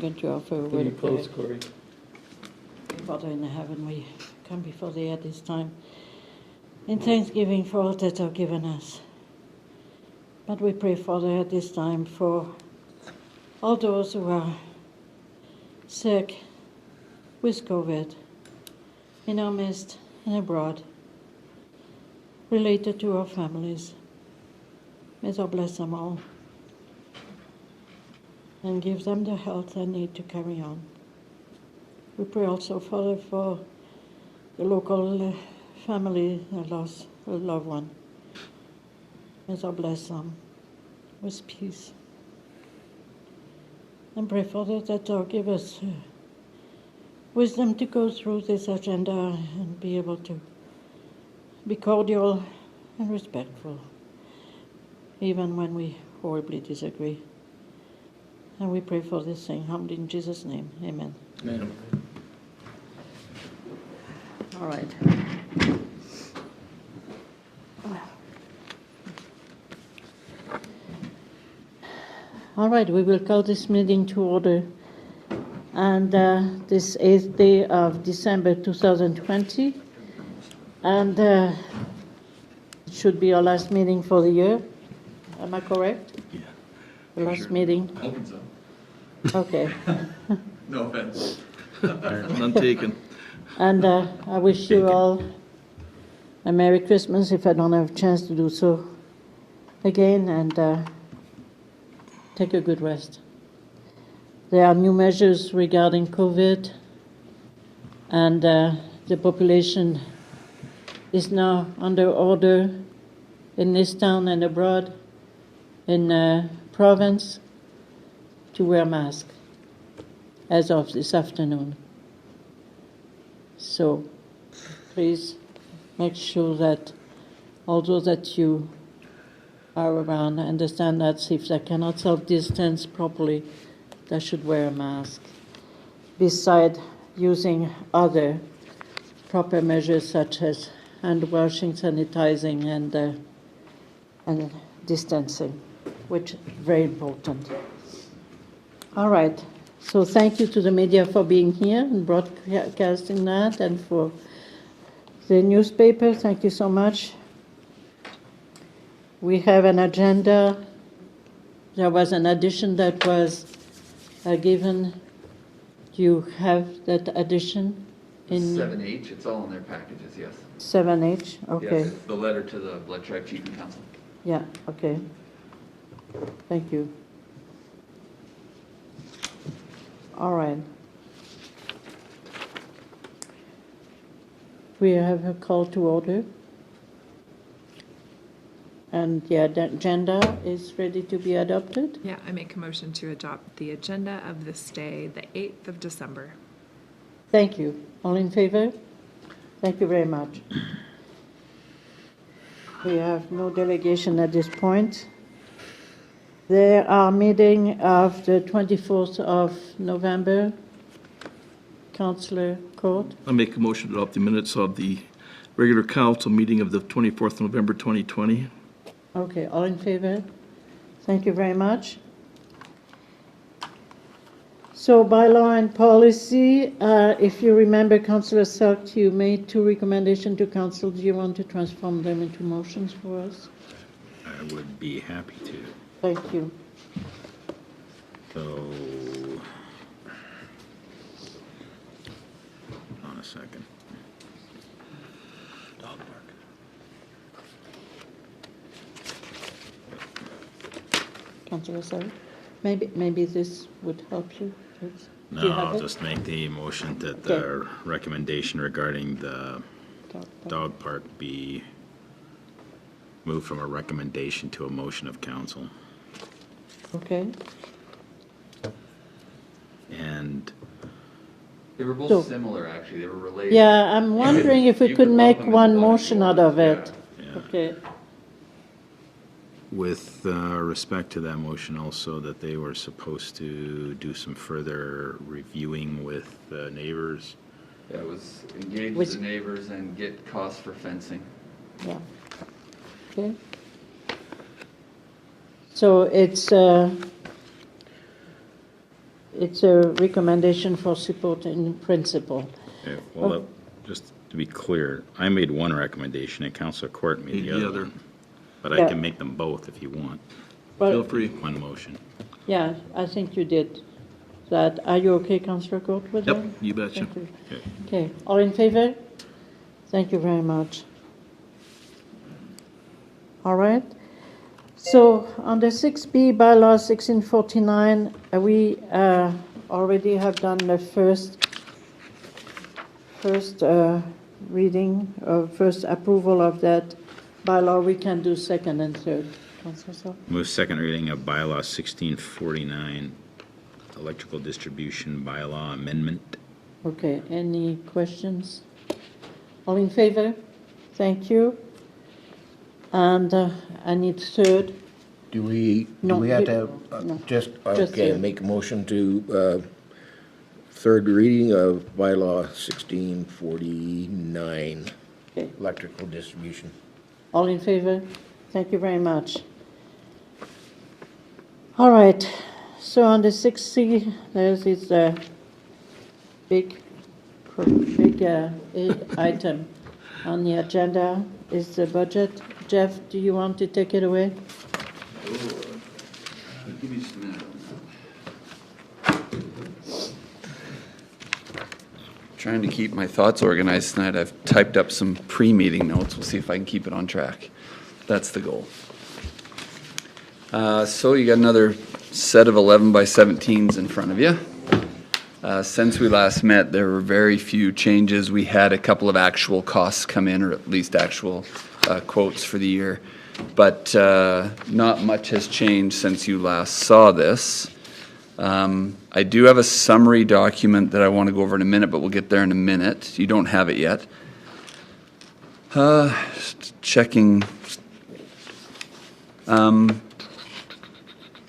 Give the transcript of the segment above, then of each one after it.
Going to offer a Can word you of prayer. close, Corey? Father in heaven, we come before thee at this time in thanksgiving for all that thou hast given us. But we pray, Father, at this time for all those who are sick with COVID in our midst and abroad, related to our families. May thou bless them all and give them the health they need to carry on. We pray also, Father, for the local family that lost a loved one. May thou bless them with peace. And pray, Father, that thou give us wisdom to go through this agenda and be able to be cordial and respectful, even when we horribly disagree. And we pray for this thing, humbly in Jesus' name. Amen. Amen. All right. All right, we will call this meeting to order. And this 8th day of December 2020. And it should be our last meeting for the year. Am I correct? Yeah. The last meeting? I hope so. Okay. No offense. None taken. And I wish you all a Merry Christmas if I don't have a chance to do so again, and take a good rest. There are new measures regarding COVID, and the population is now under order in this town and abroad in province to wear masks as of this afternoon. So please make sure that although that you are around, understand that if they cannot self-distance properly, they should wear a mask, beside using other proper measures such as hand washing, sanitizing, and distancing, which is very important. All right. So thank you to the media for being here and broadcasting that, and for the newspaper. Thank you so much. We have an agenda. There was an addition that was given. Do you have that addition in 7H, it's all in their packages, yes. 7H? Okay. Yes, it's the letter to the Blood Tribe Chief and Council. Yeah, okay. Thank you. All right. We have a call to order. And the agenda is ready to be adopted. Yeah, I make a motion to adopt the agenda of this day, the 8th of December. Thank you. All in favor? Thank you very much. We have no delegation at this point. There are meeting of the 24th of November, Councillor Court. I make a motion to adopt the minutes of the regular council meeting of the 24th of November 2020. Okay, all in favor? Thank you very much. So, bylaw and policy, if you remember, Councillor Selk, you made 2 recommendations to council. Do you want to transform them into motions for us? I would be happy to. Thank you. So, on a second. Dog park. Councillor Selk, maybe this would help you. Please. Do you No, have I'll it? just make the motion that Okay. the recommendation regarding the Dog park. dog park be moved from a recommendation to a motion of council. Okay. And They were both So- similar, actually, they were related. Yeah, I'm wondering if we You could lump make them into one if you motion out want, of it. yeah. Okay. with respect to that motion also, that they were supposed to do some further reviewing with neighbors. Yeah, it was engage Which- the neighbors and get costs for fencing. Yeah. Okay. So it's it's a recommendation for support in principle. Okay, well, just to be clear, I made one recommendation and Councillor Court made the other one. But Yeah. I can make them both if you want, Feel But, free. one motion. yeah, I think you did that. Are you okay, Councillor Court, with that? Yep, you betcha. Thank you. Okay. Okay, all in favor? Thank you very much. All right. So on the 6B bylaws 1649, we already have done the first reading, first approval of that bylaw. We can do second and third. Councillor Selk? Move second reading of bylaw 1649, electrical distribution bylaw amendment. Okay, any questions? All in favor? Thank you. And I need third. Do we No, have you- to, no. just, Just okay, you. make a motion to, third reading of bylaw 1649, Okay. electrical distribution. All in favor? Thank you very much. All right, so on the 6C, there's this big item on the agenda is the budget. Jeff, do you want to take it away? Give me just a minute. Trying to keep my thoughts organized tonight. I've typed up some pre-meeting notes. We'll see if I can keep it on track. That's the goal. So you got another set of 11 by 17s in front of you. Since we last met, there were very few changes. We had a couple of actual costs come in, or at least actual quotes for the year. But not much has changed since you last saw this. I do have a summary document that I want to go over in a minute, but we'll get there in a minute. You don't have it yet. Just checking.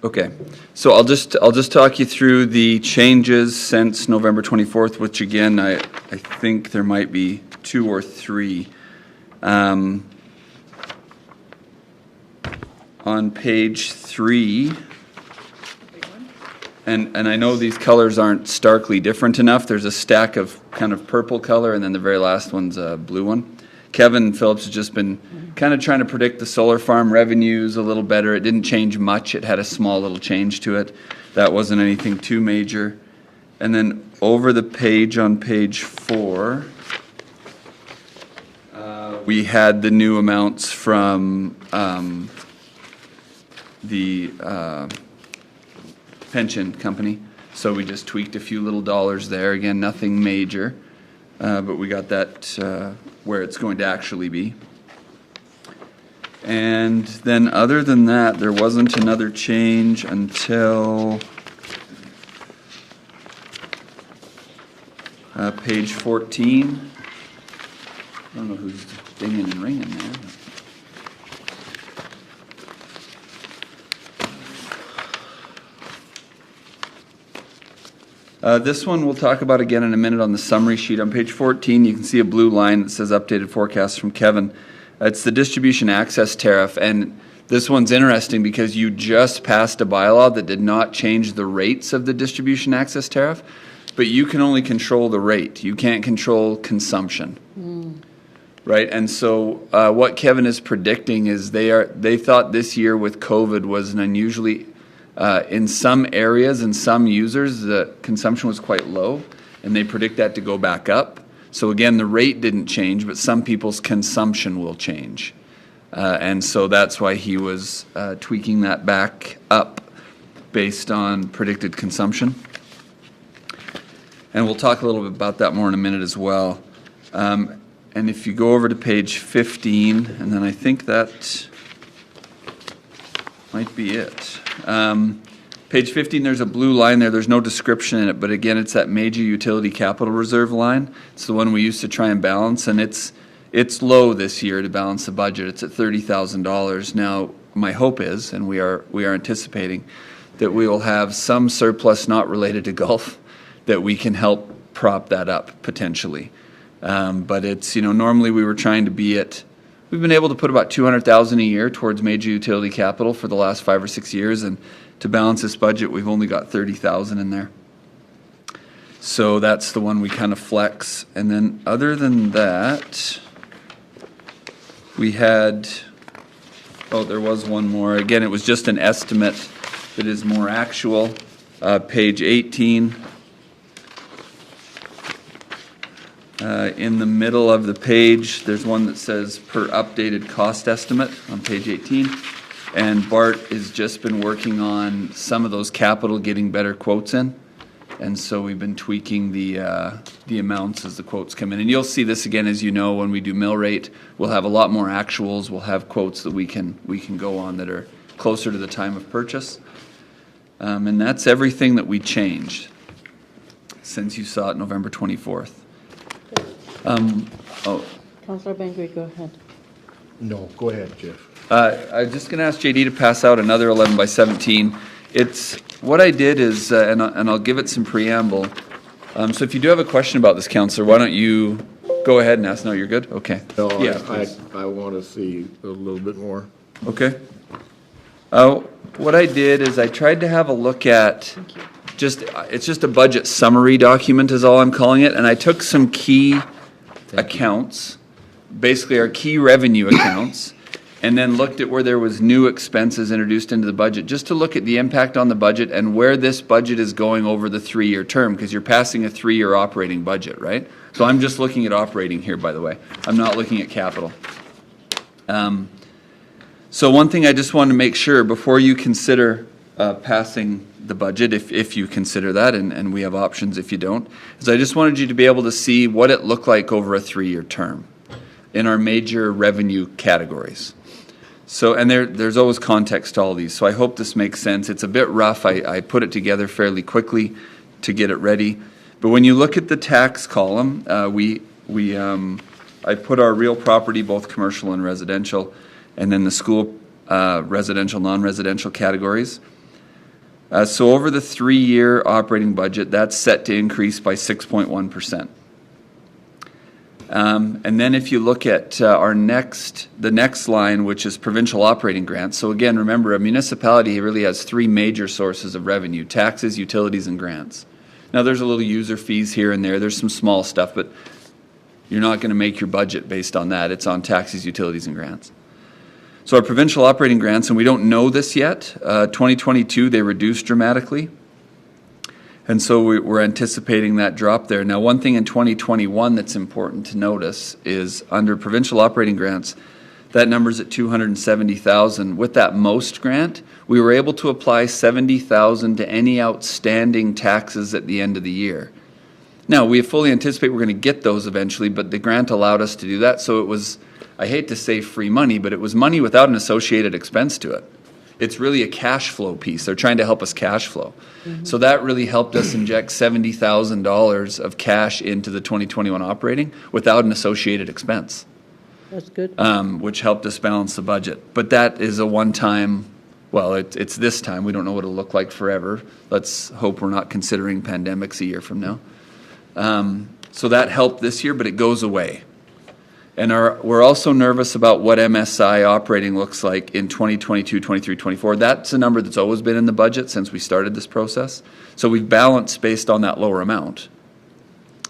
Okay, so I'll just talk you through the changes since November 24th, which again, I think there might be 2 or 3. On page 3, and I know these colors aren't starkly different enough. There's a stack of kind of purple color, and then the very last one's a blue one. Kevin Phillips has just been kind of trying to predict the solar farm revenues a little better. It didn't change much. It had a small little change to it. That wasn't anything too major. And then over the page on page 4, we had the new amounts from the pension company. So we just tweaked a few little dollars there. Again, nothing major, but we got that where it's going to actually be. And then other than that, there wasn't another change until page 14. I don't know who's dinging and ringing there. This one we'll talk about again in a minute on the summary sheet. On page 14, you can see a blue line that says updated forecast from Kevin. It's the distribution access tariff, and this one's interesting because you just passed a bylaw that did not change the rates of the distribution access tariff, but you can only control the rate. You can't control consumption. Right, and so what Kevin is predicting is they thought this year with COVID was an unusually in some areas and some users, the consumption was quite low, and they predict that to go back up. So again, the rate didn't change, but some people's consumption will change. And so that's why he was tweaking that back up based on predicted consumption. And we'll talk a little bit about that more in a minute as well. And if you go over to page 15, and then I think that might be it. Page 15, there's a blue line there. There's no description in it, but again, it's that major utility capital reserve line. It's the one we used to try and balance, and it's low this year to balance the budget. It's at $30,000. Now, my hope is, and we are anticipating, that we will have some surplus not related to Gulf that we can help prop that up potentially. But it's, normally we were trying to be at, we've been able to put about $200,000 a year towards major utility capital for the last 5 or 6 years, and to balance this budget, we've only got $30,000 in there. So that's the one we kind of flex. And then other than that, we had, oh, there was one more. Again, it was just an estimate that is more actual. Page 18. In the middle of the page, there's one that says per updated cost estimate on page 18. And Bart has just been working on some of those capital, getting better quotes in. And so we've been tweaking the amounts as the quotes come in. And you'll see this again, as you know, when we do mill rate, we'll have a lot more actuals. We'll have quotes that we can go on that are closer to the time of purchase. And that's everything that we changed since you saw it November 24th. Councillor Bengry, go ahead. No, go ahead, Jeff. I'm just going to ask JD to pass out another 11 by 17. It's what I did is, and I'll give it some preamble. So if you do have a question about this, Councillor, why don't you go ahead and ask? No, you're good? Okay. No, Yeah, I want to see a little bit more. Okay. What I did is I tried to have a look at it's just a budget summary document is all I'm calling it, and I took some key accounts, basically our key revenue accounts, and then looked at where there was new expenses introduced into the budget, just to look at the impact on the budget and where this budget is going over the 3-year term, because you're passing a 3-year operating budget, right? So I'm just looking at operating here, by the way. I'm not looking at capital. So one thing I just wanted to make sure before you consider passing the budget, if you consider that, and we have options if you don't, is I just wanted you to be able to see what it looked like over a 3-year term in our major revenue categories. So, and there's always context to all these, so I hope this makes sense. It's a bit rough. I put it together fairly quickly to get it ready. But when you look at the tax column, I put our real property, both commercial and residential, and then the school residential, non-residential categories. So over the 3-year operating budget, that's set to increase by 6.1%. And then if you look at the next line, which is provincial operating grants. So again, remember, a municipality really has 3 major sources of revenue: taxes, utilities, and grants. Now there's a little user fees here and there. There's some small stuff, but you're not going to make your budget based on that. It's on taxes, utilities, and grants. So our provincial operating grants, and we don't know this yet, 2022 they reduced dramatically. And so we're anticipating that drop there. Now, one thing in 2021 that's important to notice is under provincial operating grants, that number's at $270,000. With that most grant, we were able to apply $70,000 to any outstanding taxes at the end of the year. Now, we fully anticipate we're going to get those eventually, but the grant allowed us to do that. So it was, I hate to say free money, but it was money without an associated expense to it. It's really a cash flow piece. They're trying to help us cash flow. Mm-hmm. So that really helped us inject $70,000 of cash into the 2021 operating without an associated expense. That's good. Which helped us balance the budget. But that is a one-time, well, it's this time. We don't know what it'll look like forever. Let's hope we're not considering pandemics a year from now. So that helped this year, but it goes away. And we're also nervous about what MSI operating looks like in 2022, 23, 24. That's a number that's always been in the budget since we started this process. So we've balanced based on that lower amount.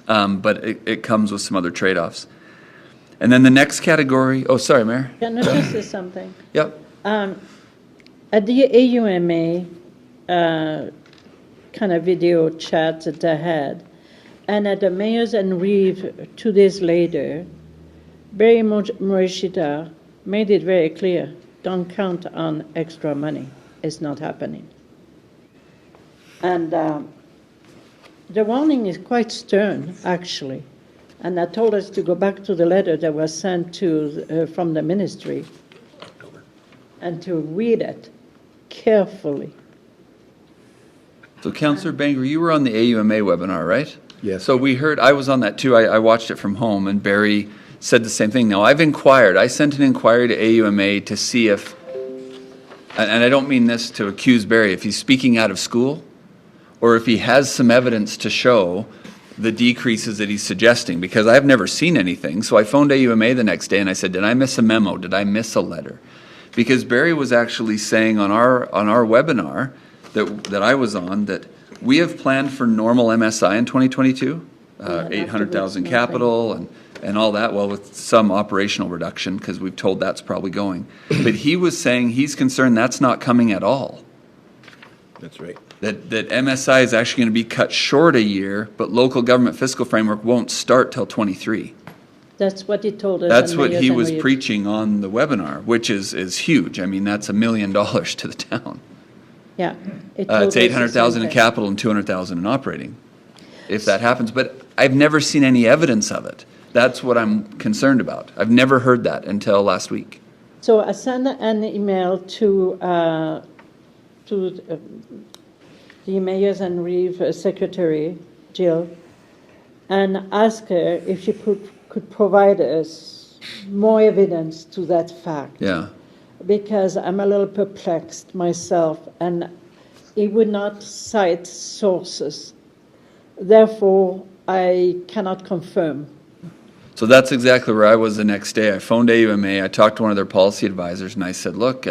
But it comes with some other trade-offs. And then the next category, oh, sorry, Mayor. Can I just say something? Yep. At the AUMA kind of video chat that I had, and at the Mayor's and Reeve 2 days later, Barry Morishita made it very clear, don't count on extra money. It's not happening. And the warning is quite stern, actually. And I told us to go back to the letter that was sent to from the ministry and to read it carefully. So, Councillor Bengry, you were on the AUMA webinar, right? Yes. So we heard, I was on that too. I watched it from home, and Barry said the same thing. Now, I've inquired. I sent an inquiry to AUMA to see if, and I don't mean this to accuse Barry, if he's speaking out of school or if he has some evidence to show the decreases that he's suggesting, because I've never seen anything. So I phoned AUMA the next day and I said, did I miss a memo? Did I miss a letter? Because Barry was actually saying on our webinar that I was on that we have planned for normal MSI in 2022, Yeah, 800,000 afterwards, capital and all that, well, with some operational reduction, because we've told that's probably going. But he was saying he's concerned that's not coming at all. That's right. That MSI is actually going to be cut short a year, but local government fiscal framework won't start till 23. That's what he told us. That's and what Mayors he and was Reeves. preaching on the webinar, which is huge. I mean, that's $1 million to the town. Yeah. It told It's us the 800,000 same in thing. capital and 200,000 in operating, if that happens. But I've never seen any evidence of it. That's what I'm concerned about. I've never heard that until last week. So I sent an email to the Mayors and Reeve secretary, Jill, and asked her if she could provide us more evidence to that fact. Yeah. Because I'm a little perplexed myself, and he would not cite sources. Therefore, I cannot confirm. So that's exactly where I was the next day. I phoned AUMA, I talked to one of their policy advisors, and I said, look,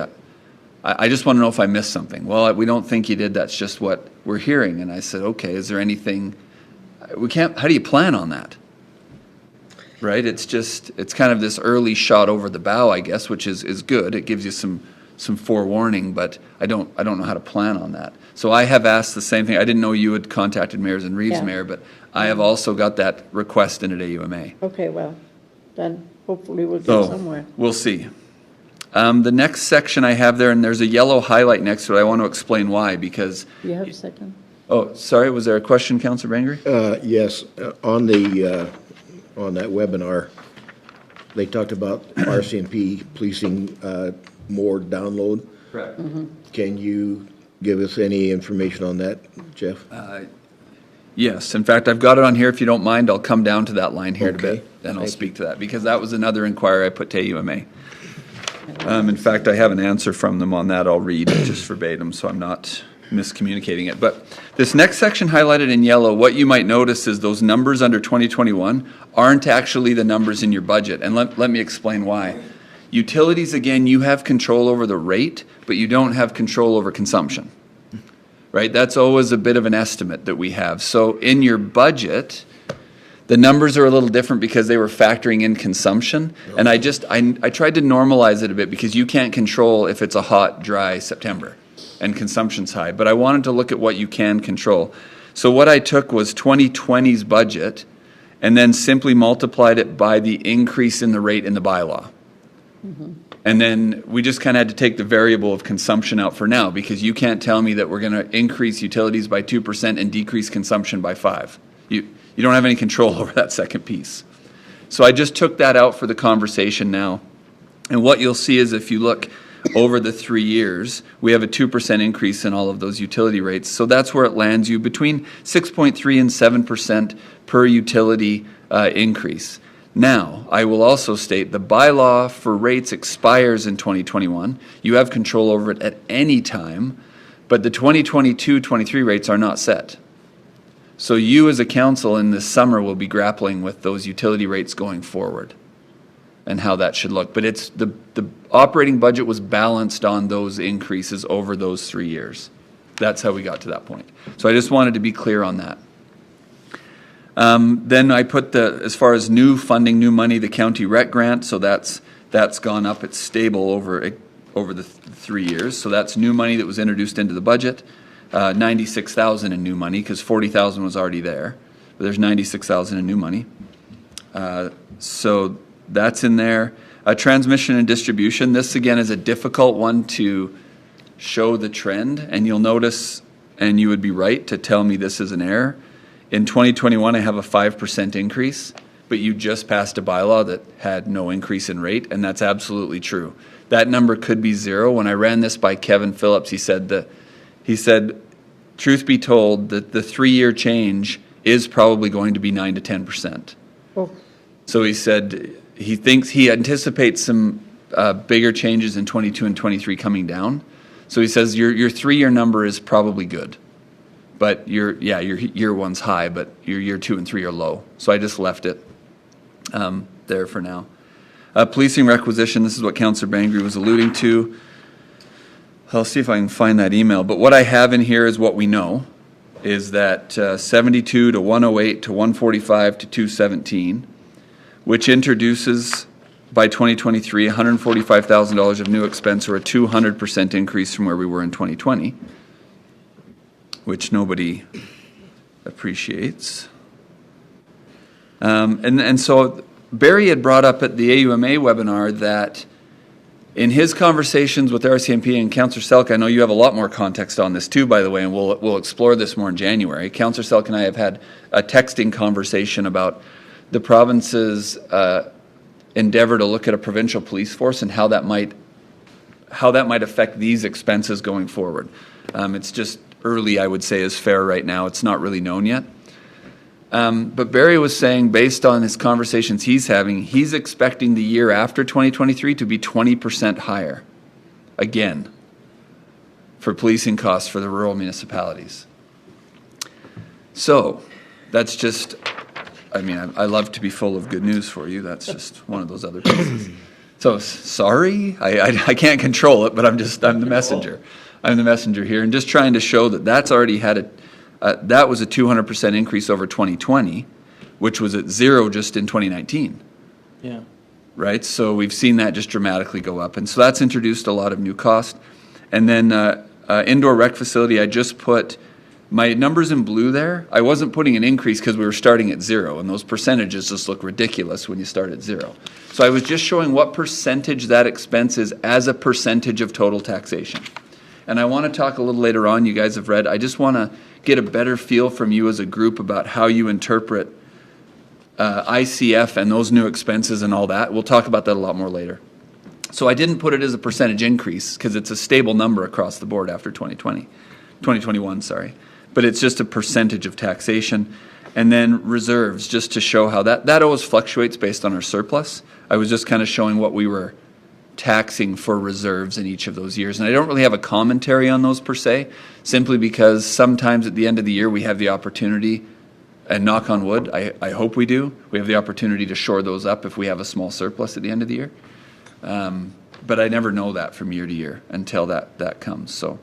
I just want to know if I missed something. Well, we don't think you did. That's just what we're hearing. And I said, okay, is there anything, how do you plan on that? Right? It's kind of this early shot over the bow, I guess, which is good. It gives you some forewarning, but I don't know how to plan on that. So I have asked the same thing. I didn't know you had contacted Mayors and Reeves, Yeah. Mayor, but I have also got that request in at AUMA. Okay, well, then hopefully we'll get So somewhere. we'll see. The next section I have there, and there's a yellow highlight next to it. I want to explain why, because, You have a second? oh, sorry, was there a question, Councillor Bengry? Yes, on that webinar, they talked about RCMP policing more download. Correct. Can you give us any information on that, Jeff? Yes, in fact, I've got it on here. If you don't mind, I'll come down to that line here in a Okay. bit, and I'll Thank speak to that, because that was another inquiry I put to AUMA. In fact, I have an answer from them on that. I'll read just verbatim, so I'm not miscommunicating it. But this next section highlighted in yellow, what you might notice is those numbers under 2021 aren't actually the numbers in your budget, and let me explain why. Utilities, again, you have control over the rate, but you don't have control over consumption. Right? That's always a bit of an estimate that we have. So in your budget, the numbers are a little different because they were factoring in consumption. And I tried to normalize it a bit because you can't control if it's a hot, dry September and consumption's high. But I wanted to look at what you can control. So what I took was 2020's budget and then simply multiplied it by the increase in the rate in the bylaw. And then we just kind of had to take the variable of consumption out for now, because you can't tell me that we're going to increase utilities by 2% and decrease consumption by 5%. You don't have any control over that second piece. So I just took that out for the conversation now. And what you'll see is if you look over the 3 years, we have a 2% increase in all of those utility rates. So that's where it lands you between 6.3 and 7% per utility increase. Now, I will also state the bylaw for rates expires in 2021. You have control over it at any time, but the 2022-23 rates are not set. So you as a council in this summer will be grappling with those utility rates going forward and how that should look. But it's the operating budget was balanced on those increases over those 3 years. That's how we got to that point. So I just wanted to be clear on that. Then I put as far as new funding, new money, the county rec grant, so that's gone up. It's stable over the 3 years. So that's new money that was introduced into the budget. 96,000 in new money, because 40,000 was already there. But there's 96,000 in new money. So that's in there. Transmission and distribution. This again is a difficult one to show the trend, and you'll notice, and you would be right to tell me this is an error. In 2021, I have a 5% increase, but you just passed a bylaw that had no increase in rate, and that's absolutely true. That number could be 0. When I ran this by Kevin Phillips, he said, truth be told, that the 3-year change is probably going to be 9 to 10%. Oh, So he said he anticipates some bigger changes in 22 and 23 coming down. So he says your 3-year number is probably good. But your year 1's high, but your year 2 and 3 are low. So I just left it there for now. Policing requisition, this is what Councillor Bengry was alluding to. I'll see if I can find that email. But what I have in here is what we know. is that 72 to 108 to 145 to 217, which introduces by 2023 $145,000 of new expense, or a 200% increase from where we were in 2020, which nobody appreciates. And so Barry had brought up at the AUMA webinar that in his conversations with RCMP and Councillor Selk, I know you have a lot more context on this too, by the way, and we'll explore this more in January. Councillor Selk and I have had a texting conversation about the province's endeavor to look at a provincial police force and how that might affect these expenses going forward. It's just early, I would say, is fair right now. It's not really known yet. But Barry was saying, based on his conversations he's having, he's expecting the year after 2023 to be 20% higher, again, for policing costs for the rural municipalities. So, that's just, I mean, I love to be full of good news for you. That's just one of those other pieces. So, sorry, I can't control it, but I'm the messenger. I'm the messenger here, and just trying to show that that's already had that was a 200% increase over 2020, which was at zero just in 2019. Yeah. Right? So we've seen that just dramatically go up. And so that's introduced a lot of new cost. And then indoor rec facility, I just put my numbers in blue there. I wasn't putting an increase because we were starting at zero, and those percentages just look ridiculous when you start at zero. So I was just showing what percentage that expense is as a percentage of total taxation. And I want to talk a little later on, you guys have read, I just want to get a better feel from you as a group about how you interpret ICF and those new expenses and all that. We'll talk about that a lot more later. So I didn't put it as a percentage increase because it's a stable number across the board after 2021, sorry. But it's just a percentage of taxation. And then reserves, just to show how that always fluctuates based on our surplus. I was just kind of showing what we were taxing for reserves in each of those years. And I don't really have a commentary on those per se, simply because sometimes at the end of the year we have the opportunity, and knock on wood, I hope we do, we have the opportunity to shore those up if we have a small surplus at the end of the year. But I never know that from year to year until that comes. So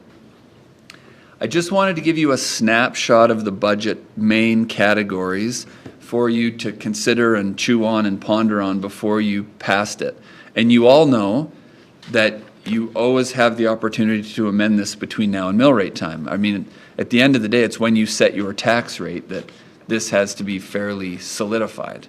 I just wanted to give you a snapshot of the budget main categories for you to consider and chew on and ponder on before you passed it. And you all know that you always have the opportunity to amend this between now and mill rate time. I mean, at the end of the day, it's when you set your tax rate that this has to be fairly solidified.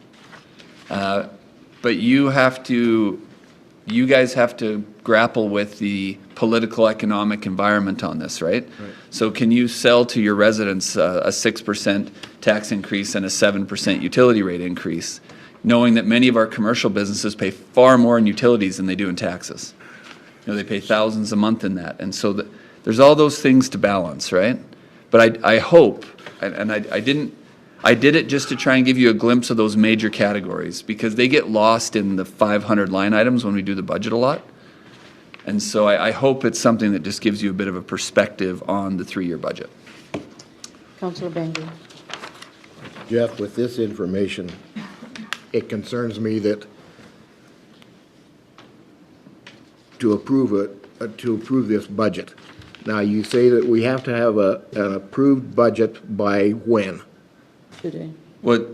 But you guys have to grapple with the political economic environment on this, right? So can you sell to your residents a 6% tax increase and a 7% utility rate increase, knowing that many of our commercial businesses pay far more in utilities than they do in taxes? You know, they pay thousands a month in that. And so there's all those things to balance, right? But I hope, and I did it just to try and give you a glimpse of those major categories, because they get lost in the 500 line items when we do the budget a lot. And so I hope it's something that just gives you a bit of a perspective on the 3-year budget. Councillor Bengry. Jeff, with this information, it concerns me that to approve this budget. Now, you say that we have to have an approved budget by when? Today. What?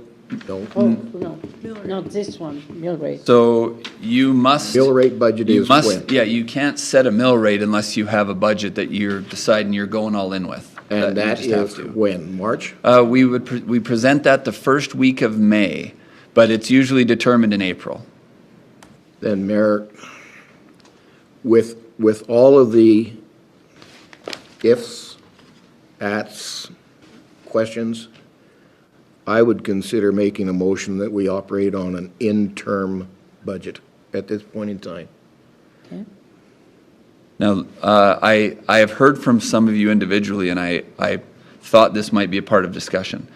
No. Oh, no, not this one, mill rate. So you must. Mill rate budget is when? Yeah, you can't set a mill rate unless you have a budget that you're deciding you're going all in with. And that you just is have to. when? March? We present that the first week of May, but it's usually determined in April. Then, Mayor, with all of the ifs, ats, questions, I would consider making a motion that we operate on an interim budget at this point in time. Okay. Now, I have heard from some of you individually, and I thought this might be a part of discussion.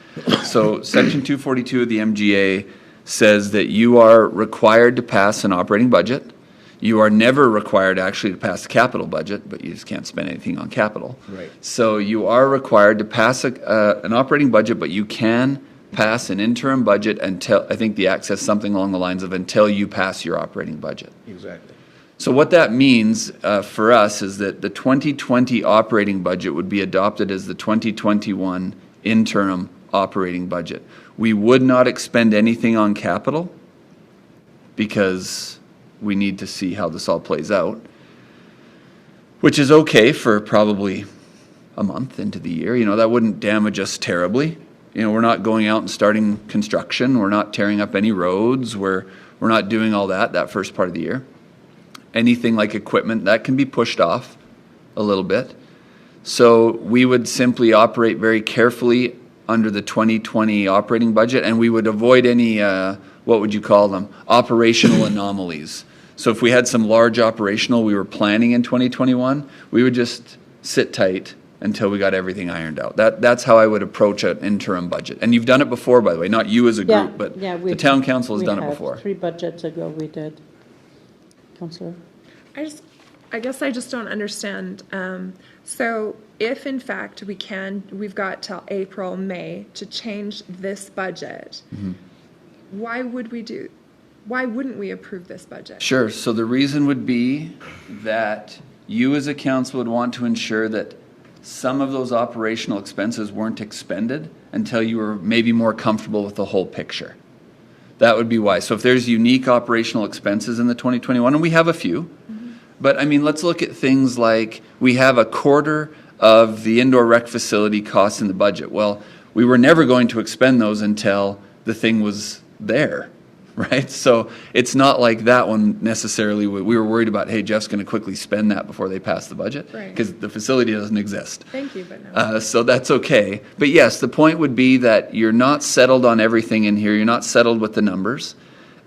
So Section 242 of the MGA says that you are required to pass an operating budget. You are never required actually to pass a capital budget, but you just can't spend anything on capital. Right. So you are required to pass an operating budget, but you can pass an interim budget until, I think the act says something along the lines of until you pass your operating budget. Exactly. So what that means for us is that the 2020 operating budget would be adopted as the 2021 interim operating budget. We would not expend anything on capital because we need to see how this all plays out, which is okay for probably a month into the year. You know, that wouldn't damage us terribly. You know, we're not going out and starting construction. We're not tearing up any roads. We're not doing all that first part of the year. Anything like equipment, that can be pushed off a little bit. So we would simply operate very carefully under the 2020 operating budget, and we would avoid any, what would you call them, operational anomalies. So if we had some large operational we were planning in 2021, we would just sit tight until we got everything ironed out. That's how I would approach an interim budget. And you've done it before, by the way, not you as a group, but the town council has done it before. 3 budgets ago we did. Councillor? I guess I just don't understand. So if in fact we've got till April, May to change this budget, why wouldn't we approve this budget? Sure. So the reason would be that you as a council would want to ensure that some of those operational expenses weren't expended until you were maybe more comfortable with the whole picture. That would be why. So if there's unique operational expenses in the 2021, and we have a few, but I mean, let's look at things like we have a quarter of the indoor rec facility costs in the budget. Well, we were never going to expend those until the thing was there, right? So it's not like that one necessarily. We were worried about, hey, Jeff's going to quickly spend that before they pass the budget, because the facility doesn't exist. Thank you, but no. So that's okay. But yes, the point would be that you're not settled on everything in here. You're not settled with the numbers.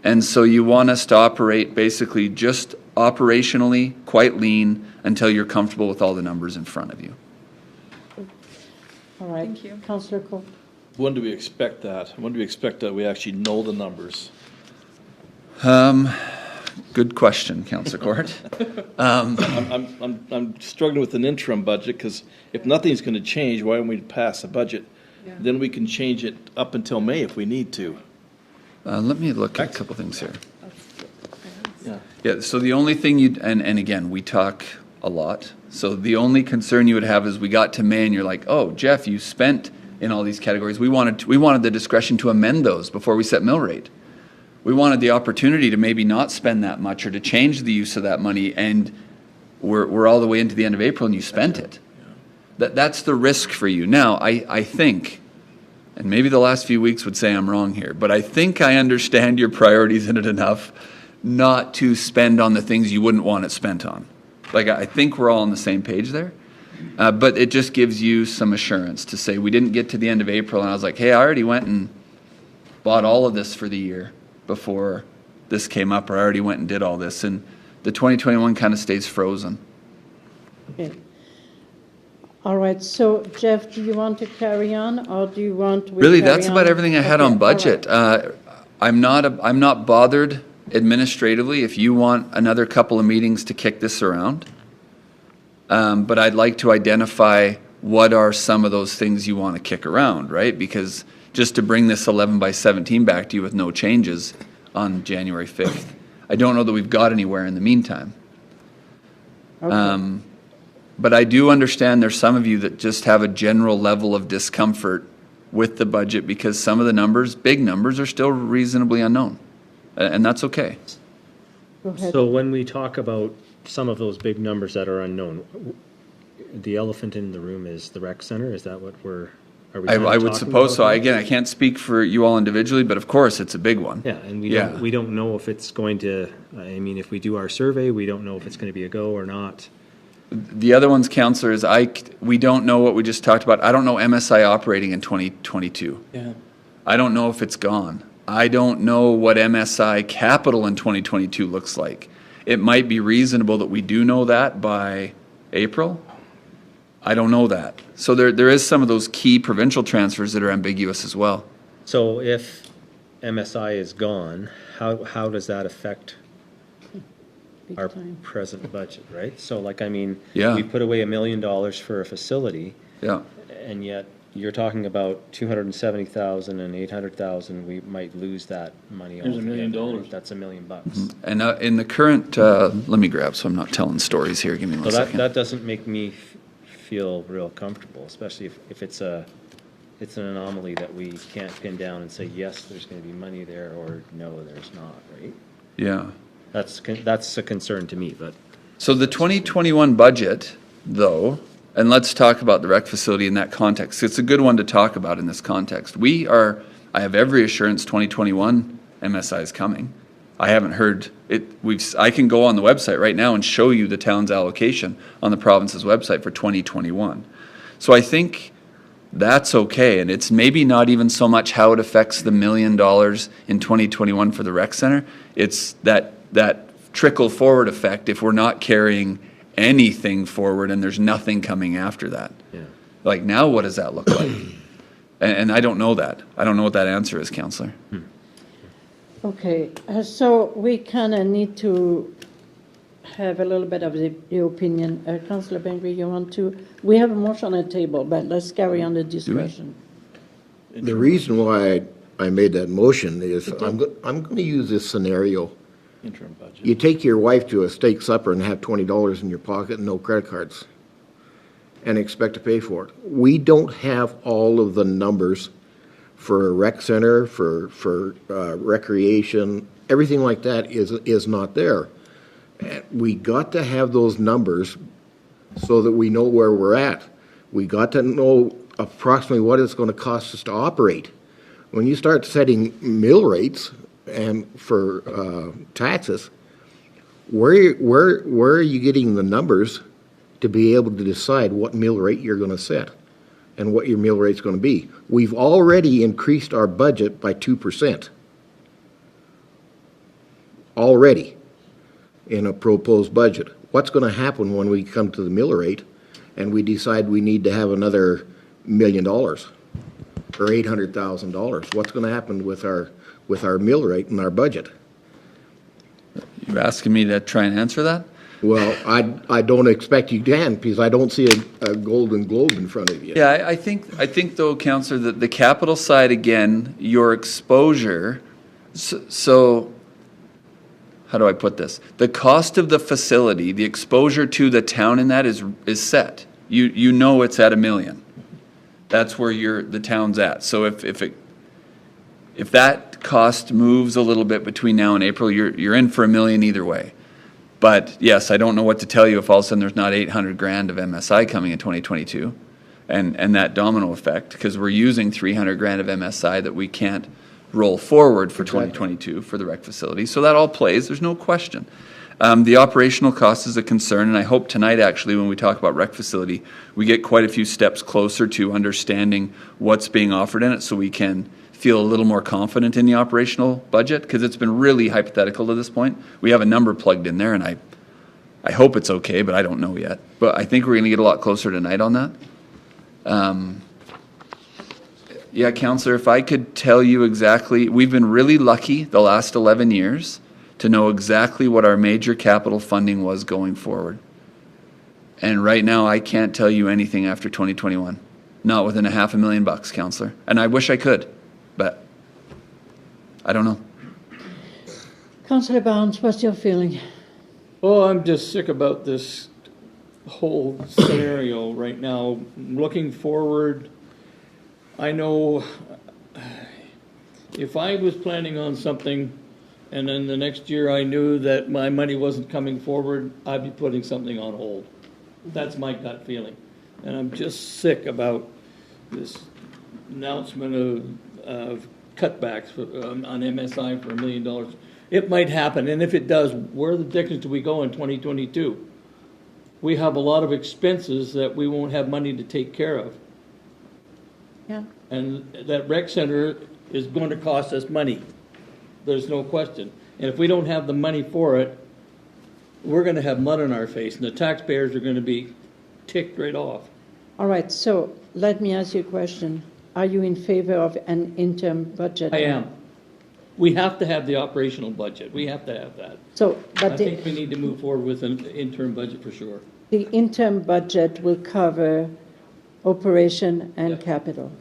And so you want us to operate basically just operationally quite lean until you're comfortable with all the numbers in front of you. All right. Thank you. Councillor Cole? When do we expect that? When do we expect that we actually know the numbers? Good question, Councillor Court. I'm struggling with an interim budget, because if nothing's going to change, why don't we pass a budget? Yeah. Then we can change it up until May if we need to. Let me look at a couple things here. Yeah. Yeah, so the only thing and again, we talk a lot. So the only concern you would have is we got to May and you're like, oh, Jeff, you spent in all these categories. We wanted the discretion to amend those before we set mill rate. We wanted the opportunity to maybe not spend that much or to change the use of that money, and we're all the way into the end of April and you spent it. That's the risk for you. Now, I think, and maybe the last few weeks would say I'm wrong here, but I think I understand your priorities in it enough not to spend on the things you wouldn't want it spent on. Like, I think we're all on the same page there. But it just gives you some assurance to say we didn't get to the end of April and I was like, hey, I already went and bought all of this for the year before this came up, or I already went and did all this. And the 2021 kind of stays frozen. Okay. All right, so Jeff, do you want to carry on, or do you want... Really, that's about everything I had on budget. Right. I'm not bothered administratively if you want another couple of meetings to kick this around. But I'd like to identify what are some of those things you want to kick around, right? Because just to bring this 11 by 17 back to you with no changes on January 5th, I don't know that we've got anywhere in the meantime. Okay. But I do understand there's some of you that just have a general level of discomfort with the budget because some of the numbers, big numbers, are still reasonably unknown. And that's okay. Go ahead. So when we talk about some of those big numbers that are unknown, the elephant in the room is the rec center? Is that what are we kind of I would talking suppose so. about? Again, I can't speak for you all individually, but of course it's a big one. Yeah, and Yeah. we don't know if it's going to, I mean, if we do our survey, we don't know if it's going to be a go or not. The other ones, Councillor, is we don't know what we just talked about. I don't know MSI operating in 2022. Yeah. I don't know if it's gone. I don't know what MSI capital in 2022 looks like. It might be reasonable that we do know that by April. I don't know that. So there is some of those key provincial transfers that are ambiguous as well. So if MSI is gone, how does that affect Big our time. present budget, right? So like, I mean, Yeah. we put away $1 million for a facility, Yeah. and yet you're talking about 270,000 and 800,000. We might lose that money. There's $1 million. altogether. That's $1 million bucks. And in the current, let me grab so I'm not telling stories here. Give me one So second. that doesn't make me feel real comfortable, especially if it's a it's an anomaly that we can't pin down and say, yes, there's going to be money there, or no, there's not, right? Yeah. That's a concern to me, but. So the 2021 budget, though, and let's talk about the rec facility in that context. It's a good one to talk about in this context. I have every assurance 2021 MSI is coming. I haven't heard it. I can go on the website right now and show you the town's allocation on the province's website for 2021. So I think that's okay. And it's maybe not even so much how it affects the $1 million in 2021 for the rec center. It's that trickle forward effect if we're not carrying anything forward and there's nothing coming after that. Yeah. Like now, what does that look like? And I don't know that. I don't know what that answer is, Councillor. Okay, so we kind of need to have a little bit of the opinion. Councillor Bengry, you want to? We have a motion on the table, but let's carry on the discussion. The reason why I made that motion is I'm going to use this scenario. Interim budget. You take your wife to a steak supper and have $20 in your pocket and no credit cards and expect to pay for it. We don't have all of the numbers for a rec center, for recreation, everything like that is not there. We got to have those numbers so that we know where we're at. We got to know approximately what it's going to cost us to operate. When you start setting mill rates and for taxes, where are you getting the numbers to be able to decide what mill rate you're going to set and what your mill rate's going to be? We've already increased our budget by 2%. Already in a proposed budget. What's going to happen when we come to the mill rate and we decide we need to have another $1 million or $800,000? What's going to happen with our mill rate and our budget? You're asking me to try and answer that? Well, I don't expect you can, because I don't see a golden globe in front of you. Yeah, I think though, Councillor, that the capital side, again, your exposure, so how do I put this? The cost of the facility, the exposure to the town in that is set. You know it's at $1 million. That's where the town's at. So if that cost moves a little bit between now and April, you're in for $1 million either way. But yes, I don't know what to tell you if all of a sudden there's not $800,000 of MSI coming in 2022, and that domino effect, because we're using $300,000 of MSI that we can't roll forward for 2022 for the rec facility. So that all plays. There's no question. The operational cost is a concern, and I hope tonight, actually, when we talk about rec facility, we get quite a few steps closer to understanding what's being offered in it, so we can feel a little more confident in the operational budget, because it's been really hypothetical to this point. We have a number plugged in there, and I hope it's okay, but I don't know yet. But I think we're going to get a lot closer tonight on that. Yeah, Councillor, if I could tell you exactly, we've been really lucky the last 11 years to know exactly what our major capital funding was going forward. And right now, I can't tell you anything after 2021. Not within $500,000, Councillor. And I wish I could. But I don't know. Councillor Barnes, what's your feeling? Oh, I'm just sick about this whole scenario right now. Looking forward, I know if I was planning on something and then the next year I knew that my money wasn't coming forward, I'd be putting something on hold. That's my gut feeling. And I'm just sick about this announcement of cutbacks on MSI for $1 million. It might happen, and if it does, where the dickens do we go in 2022? We have a lot of expenses that we won't have money to take care of. Yeah. And that rec center is going to cost us money. There's no question. And if we don't have the money for it, we're going to have mud on our face, and the taxpayers are going to be ticked right off. All right, so let me ask you a question. Are you in favor of an interim budget? I am. We have to have the operational budget. We have to have that. So, but I think we need to move forward with an interim budget for sure. the interim budget will cover operation and capital.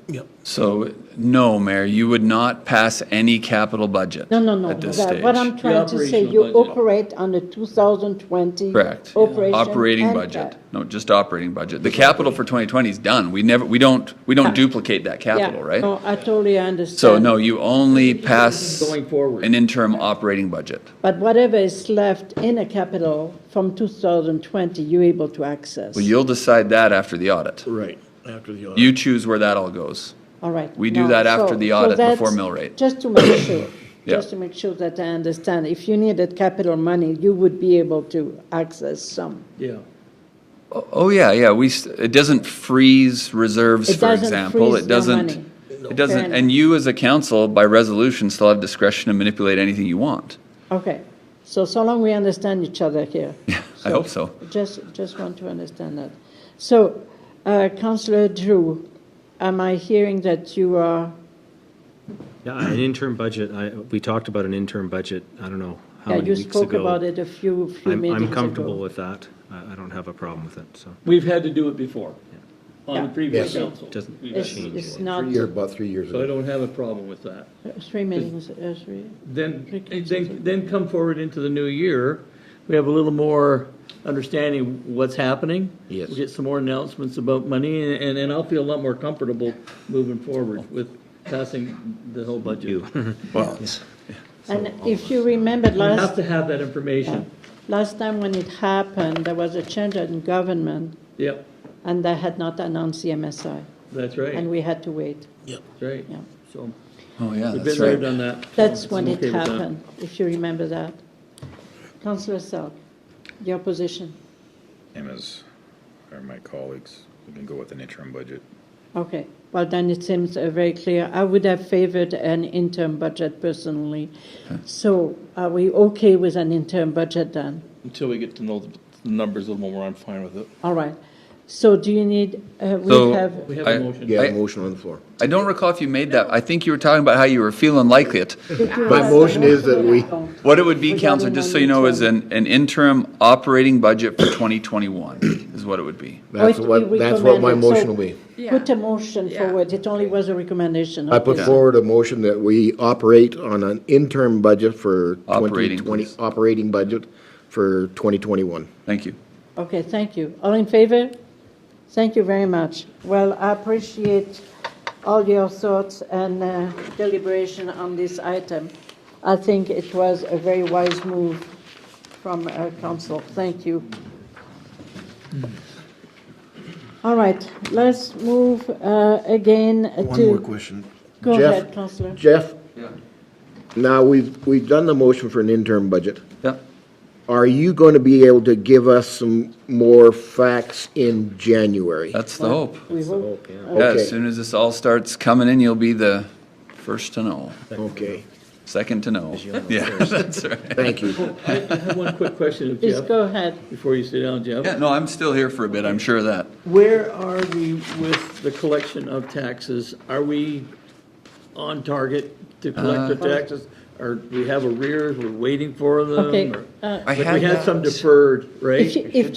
So No, Mayor, you would not pass any capital budget No. at this That- stage. What I'm trying to say, operational you budget. operate on the 2020. Correct. Operation Operating and budget. cap. No, just operating budget. The capital for 2020 is done. We don't duplicate that capital, Yeah, right? no, I totally understand. So no, you only pass Going forward. an interim operating budget. But whatever is left in a capital from 2020, you're able to access. Well, you'll decide that after the audit. Right, after the audit. You choose where that all goes. All right. We do Now, that after the audit that's before mill rate. Just to make sure, Yeah. just to make sure that I understand, if you needed capital money, you would be able to access some. Yeah. Oh, yeah. It doesn't freeze reserves, It for doesn't example. freeze It no doesn't, money. it Fair doesn't, enough. and you as a council, by resolution, still have discretion to manipulate anything you want. Okay, so long we understand each other here. I hope so. Just want to understand that. So, Councillor Drew, am I hearing that you are, Yeah, an interim budget, we talked about an interim budget, I don't know how yeah, many you weeks spoke ago. about it a few meetings ago. I'm comfortable with that. I don't have a problem with it, so. We've had to do it before, on the Yeah. previous Yes. council. Doesn't We've It's, had to do it's it. not, About 3 years So I ago. don't have a problem with that. 3 meetings, three. Then come forward into the new year, we have a little more understanding what's happening. Yes. We get some more announcements about money, and I'll feel a lot more comfortable moving forward with passing the whole budget. Well, And if you remember We have last, to have that information. last time when it happened, there was a change in government, Yep, and they had not announced the MSI, that's right, and we had to wait. that's right. Yeah. So, oh, yeah, we've that's been there, right. done that. That's So when I'm it okay with that. happened, if you remember that. Councillor Selk, your position. Same as are my colleagues. We can go with an interim budget. Okay, well, then it seems very clear. I would have favored an interim budget personally. So are we okay with an interim budget then? Until we get to know the numbers a little more, I'm fine with it. All right. So do you need, So- we have, We have I- a motion. Yeah, I- a motion on the floor. I don't recall if you made that. I think you were talking about how you were feeling like it. My motion is that we, What it would be, Regarding Councillor, just so you know, is an interim operating budget for 2021 is what it would be. that's we what my recommended. So- motion will be. Yeah. put a motion Yeah. forward. It only was a recommendation. I put okay. forward a motion that we operate on an interim budget for Operating, 2020, please. operating budget for 2021. Thank you. Okay, thank you. All in favor? Thank you very much. Well, I appreciate all your thoughts and deliberation on this item. I think it was a very wise move from council. Thank you. All right, let's move again to... One more question. Go Jeff- ahead, councillor. Jeff? Now, we've done the motion for an interim budget. Yeah. Are you going to be able to give us some more facts in January? That's the hope. We hope. Yeah, Okay. as soon as this all starts coming in, you'll be the first to know, Okay, second to know. Yeah, that's right. thank you. I have one quick question of Please Jeff, go ahead. before you sit down, Jeff. Yeah, no, I'm still here for a bit, I'm sure of that. Where are we with the collection of taxes? Are we on target to collect the taxes? Or do we have arrears, we're waiting for them? Okay, or- I But we had had that. some deferred, right? If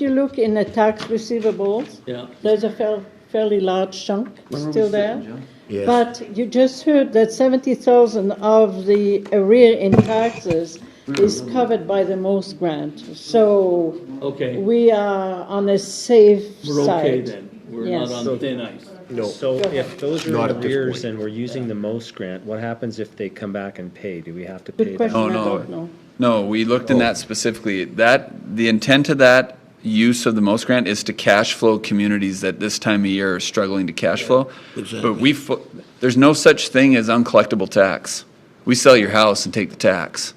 you look in the tax receivables, Yeah, there's a fairly large chunk still there. Yes. But you just heard that 70,000 of the arrear in taxes is covered by the most grant. So okay, we are on a safe we're okay side. then. We're Yes. not on thin ice. No, So if those Not are at this arrears point. and we're using the most grant, what happens if they come back and pay? Do we have to pay Good that? question, Oh, I no. don't know. No, we looked in that specifically. The intent of that use of the most grant is to cash flow communities that this time of year are struggling to cash flow. But there's no such thing as uncollectible tax. We sell your house and take the tax.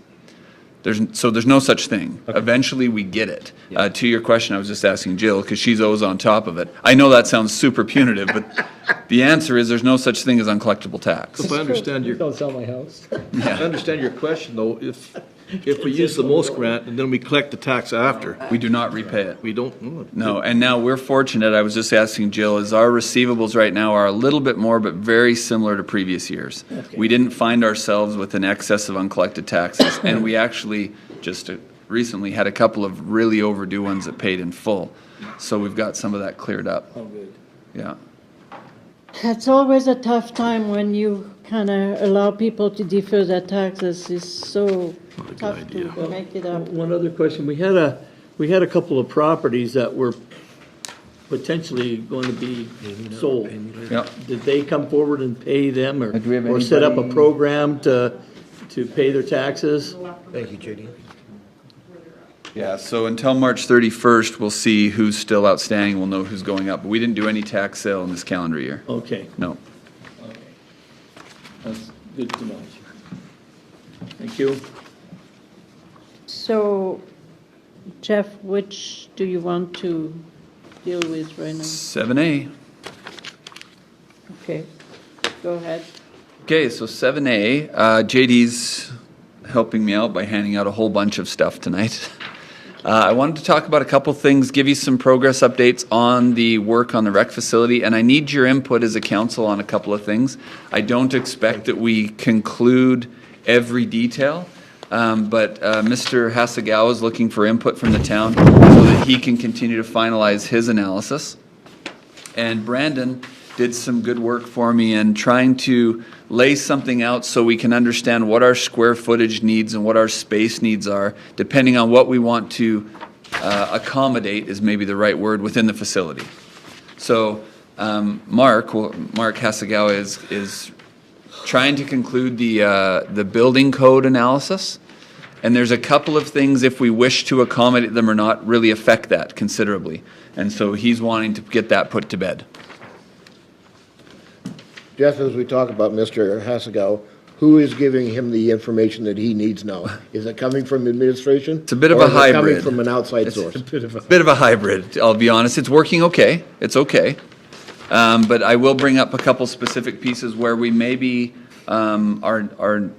There's no such thing. Eventually, we get it. To your question, I was just asking Jill, because she's always on top of it. I know that sounds super punitive, but the answer is there's no such thing as uncollectible tax. If I understand your, Don't sell my house. I understand your question though, if we use the most grant and then we collect the tax after, We do not repay it. we don't. No, and now we're fortunate, I was just asking Jill, is our receivables right now are a little bit more, but very similar to previous years. We didn't find ourselves with an excess of uncollected taxes, and we actually just recently had a couple of really overdue ones that paid in full. So we've got some of that cleared up. Oh, good. Yeah. That's always a tough time when you kind of allow people to defer their taxes. It's so tough to make it up. One other question, we had a couple of properties that were potentially going to be sold. Yeah. Did they come forward and pay them, or Do we have or set up a anybody- program to pay their taxes? Thank you, JD. Yeah, so until March 31st, we'll see who's still outstanding, we'll know who's going up. But we didn't do any tax sale in this calendar year. Okay, No. that's good to know. Thank you. So, Jeff, which do you want to deal with right now? 7A. Okay, go ahead. Okay, so 7A, JD's helping me out by handing out a whole bunch of stuff tonight. I wanted to talk about a couple things, give you some progress updates on the work on the rec facility, and I need your input as a council on a couple of things. I don't expect that we conclude every detail, but Mr. Hasegawa is looking for input from the town so that he can continue to finalize his analysis. And Brandon did some good work for me in trying to lay something out so we can understand what our square footage needs and what our space needs are, depending on what we want to accommodate is maybe the right word within the facility. So Mark Hasegawa is trying to conclude the building code analysis, and there's a couple of things, if we wish to accommodate them or not, really affect that considerably. And so he's wanting to get that put to bed. Jeff, as we talk about Mr. Hasegawa, who is giving him the information that he needs now? Is it coming from administration? It's a bit of or a is it coming hybrid. from an outside It's source? Bit of a hybrid, I'll be honest. It's working okay. It's okay. But I will bring up a couple specific pieces where we maybe are.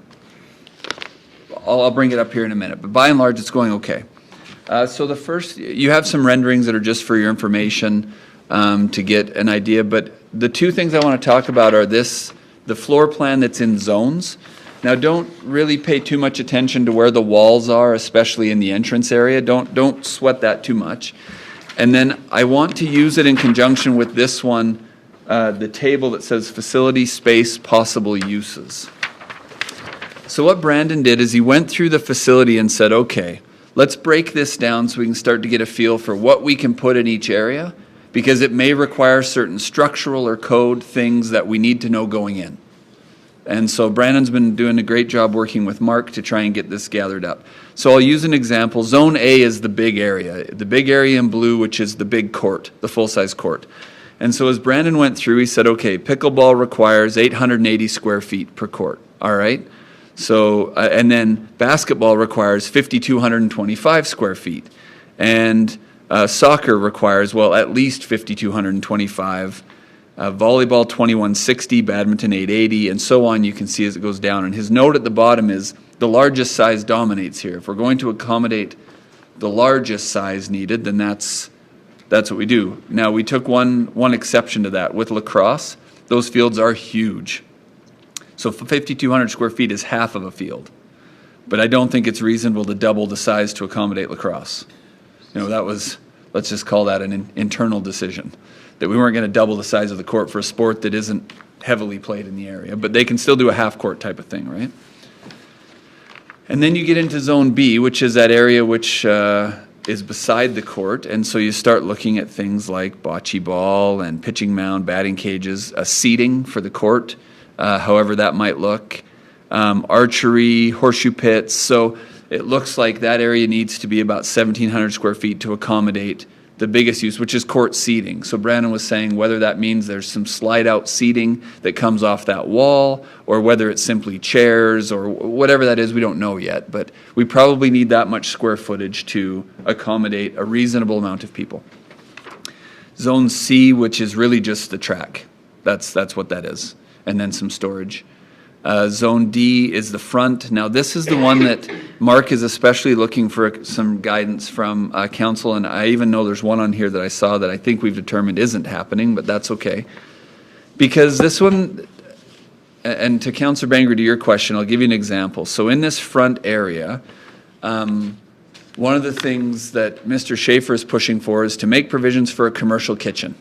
I'll bring it up here in a minute. But by and large, it's going okay. So the first, you have some renderings that are just for your information to get an idea. But the two things I want to talk about are the floor plan that's in zones. Now, don't really pay too much attention to where the walls are, especially in the entrance area. Don't sweat that too much. And then I want to use it in conjunction with this one, the table that says facility space possible uses. So what Brandon did is he went through the facility and said, okay, let's break this down so we can start to get a feel for what we can put in each area, because it may require certain structural or code things that we need to know going in. And so Brandon's been doing a great job working with Mark to try and get this gathered up. So I'll use an example. Zone A is the big area in blue, which is the big court, the full-size court. And so as Brandon went through, he said, okay, pickleball requires 880 square feet per court, all right? So, and then basketball requires 5,225 square feet. And soccer requires, well, at least 5,225. Volleyball 2160, badminton 880, and so on. You can see as it goes down. And his note at the bottom is the largest size dominates here. If we're going to accommodate the largest size needed, then that's what we do. Now, we took one exception to that. With lacrosse, those fields are huge. So 5,200 square feet is half of a field. But I don't think it's reasonable to double the size to accommodate lacrosse. You know, that was, let's just call that an internal decision, that we weren't going to double the size of the court for a sport that isn't heavily played in the area. But they can still do a half-court type of thing, right? And then you get into Zone B, which is that area which is beside the court. And so you start looking at things like bocce ball and pitching mound, batting cages, seating for the court, however that might look, archery, horseshoe pits. So it looks like that area needs to be about 1,700 square feet to accommodate the biggest use, which is court seating. So Brandon was saying whether that means there's some slide-out seating that comes off that wall, or whether it's simply chairs, or whatever that is, we don't know yet. But we probably need that much square footage to accommodate a reasonable amount of people. Zone C, which is really just the track. That's what that is. And then some storage. Zone D is the front. Now, this is the one that Mark is especially looking for some guidance from council, and I even know there's one on here that I saw that I think we've determined isn't happening, but that's okay. Because this one, and to Councillor Bengry, to your question, I'll give you an example. So in this front area, one of the things that Mr. Schaefer is pushing for is to make provisions for a commercial kitchen.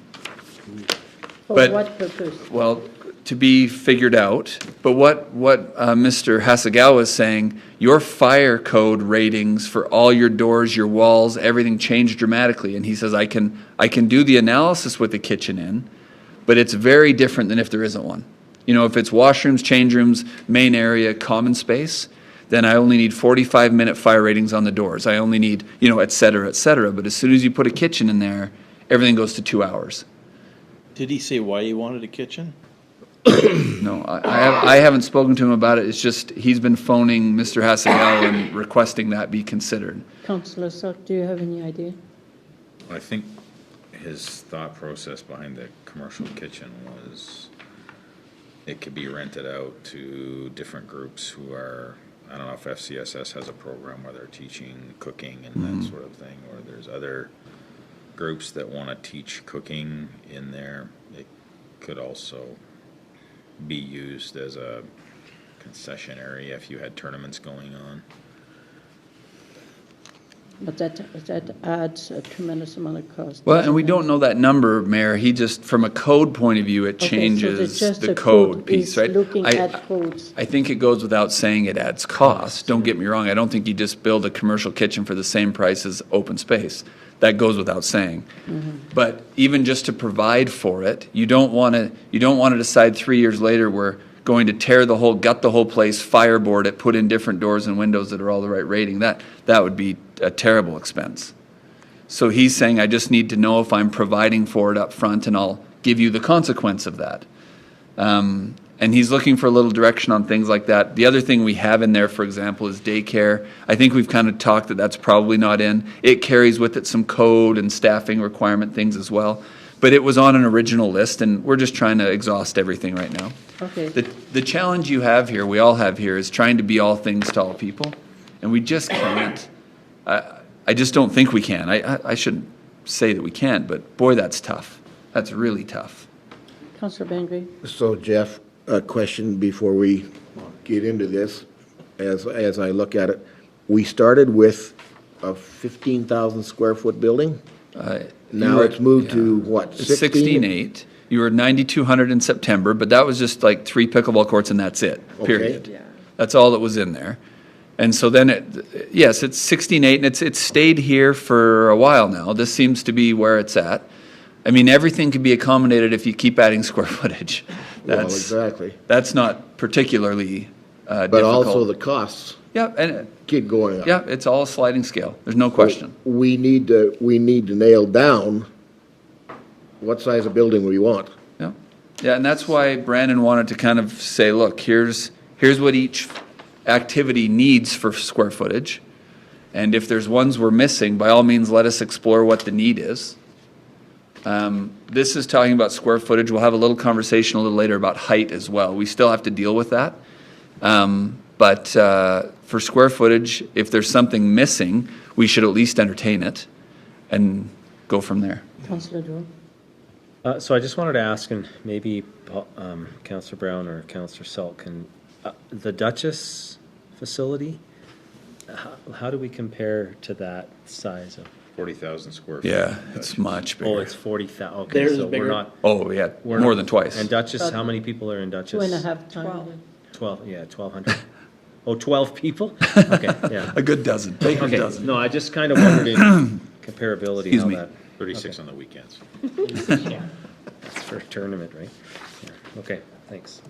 For But- what purpose? Well, to be figured out. But what Mr. Hasegawa is saying, your fire code ratings for all your doors, your walls, everything changed dramatically. And he says, I can do the analysis with the kitchen in, but it's very different than if there isn't one. You know, if it's washrooms, change rooms, main area, common space, then I only need 45-minute fire ratings on the doors. I only need, you know, et cetera, et cetera. But as soon as you put a kitchen in there, everything goes to 2 hours. Did he say why he wanted a kitchen? No, I haven't spoken to him about it. It's just he's been phoning Mr. Hasegawa and requesting that be considered. Councillor Selk, do you have any idea? I think his thought process behind the commercial kitchen was it could be rented out to different groups who are, I don't know if FCSS has a program where they're teaching cooking and that sort of thing, or there's other groups that want to teach cooking in there. It could also be used as a concession area if you had tournaments going on. But that adds a tremendous amount of cost. Well, and we doesn't it? don't know that number, Mayor. He just, from a code point of view, it Okay, so changes it's just the a code piece, is right? Looking at codes. I think it goes without saying it adds cost. Don't get me wrong. I don't think you just build a commercial kitchen for the same price as open space. That goes without saying. But even just to provide for it, you don't want to decide 3 years later we're going to gut the whole place, fireboard it, put in different doors and windows that are all the right rating. That would be a terrible expense. So he's saying, I just need to know if I'm providing for it up front, and I'll give you the consequence of that. And he's looking for a little direction on things like that. The other thing we have in there, for example, is daycare. I think we've kind of talked that that's probably not in. It carries with it some code and staffing requirement things as well. But it was on an original list, and we're just trying to exhaust everything right now. Okay. The challenge you have here, we all have here, is trying to be all things to all people. And we just can't. I just don't think we can. I shouldn't say that we can't, but boy, that's tough. That's really tough. Councillor Bengry? So Jeff, a question before we get into this, as I look at it. We started with a 15,000 square foot building. Now it's moved to what, 16? 16.8. You were 9,200 in September, but that was just like 3 pickleball courts and that's it, period. Yeah. That's all that was in there. And so then, yes, it's 16.8, and it's stayed here for a while now. This seems to be where it's at. I mean, everything can be accommodated if you keep adding square footage. Well, exactly. That's not particularly difficult. But also the costs Yeah, and keep going up. yeah, it's all a sliding scale. There's no question. We need to nail down what size of building we want. Yeah, yeah, and that's why Brandon wanted to kind of say, look, here's what each activity needs for square footage, and if there's ones we're missing, by all means, let us explore what the need is. This is talking about square footage. We'll have a little conversation a little later about height as well. We still have to deal with that. But for square footage, if there's something missing, we should at least entertain it and go from there. Councillor Dorr? So I just wanted to ask, and maybe Councillor Brown or Councillor Selk, can the Duchess facility, how do we compare to that size of? 40,000 square feet. Yeah, it's much bigger. Oh, it's 40,000. Okay, Theirs so is bigger. we're not. Oh, yeah, We're more not- than twice. And Duchess, how many people are in Duchess? 2.5 times. 12, yeah, 1,200. Oh, 12 people? Okay, yeah. A good dozen, baker's Okay, dozen. no, I just kind of wondered in comparability Excuse how me. that, 36 on the weekends. it's for a tournament, right? Yeah. Okay, thanks.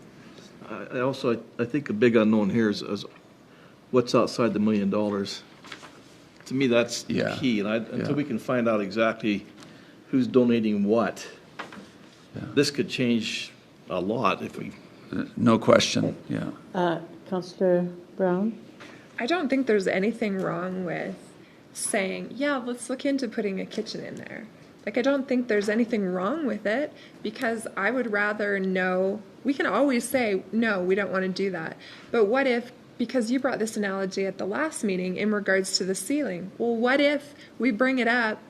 I think a big unknown here is what's outside the $1 million. To me, that's the Yeah. key, and Yeah. until we can find out exactly who's donating what, this could change a lot if we. No question, yeah. Councillor Brown? I don't think there's anything wrong with saying, yeah, let's look into putting a kitchen in there. Like, I don't think there's anything wrong with it, because I would rather know, we can always say, no, we don't want to do that. But what if, because you brought this analogy at the last meeting in regards to the ceiling, well, what if we bring it up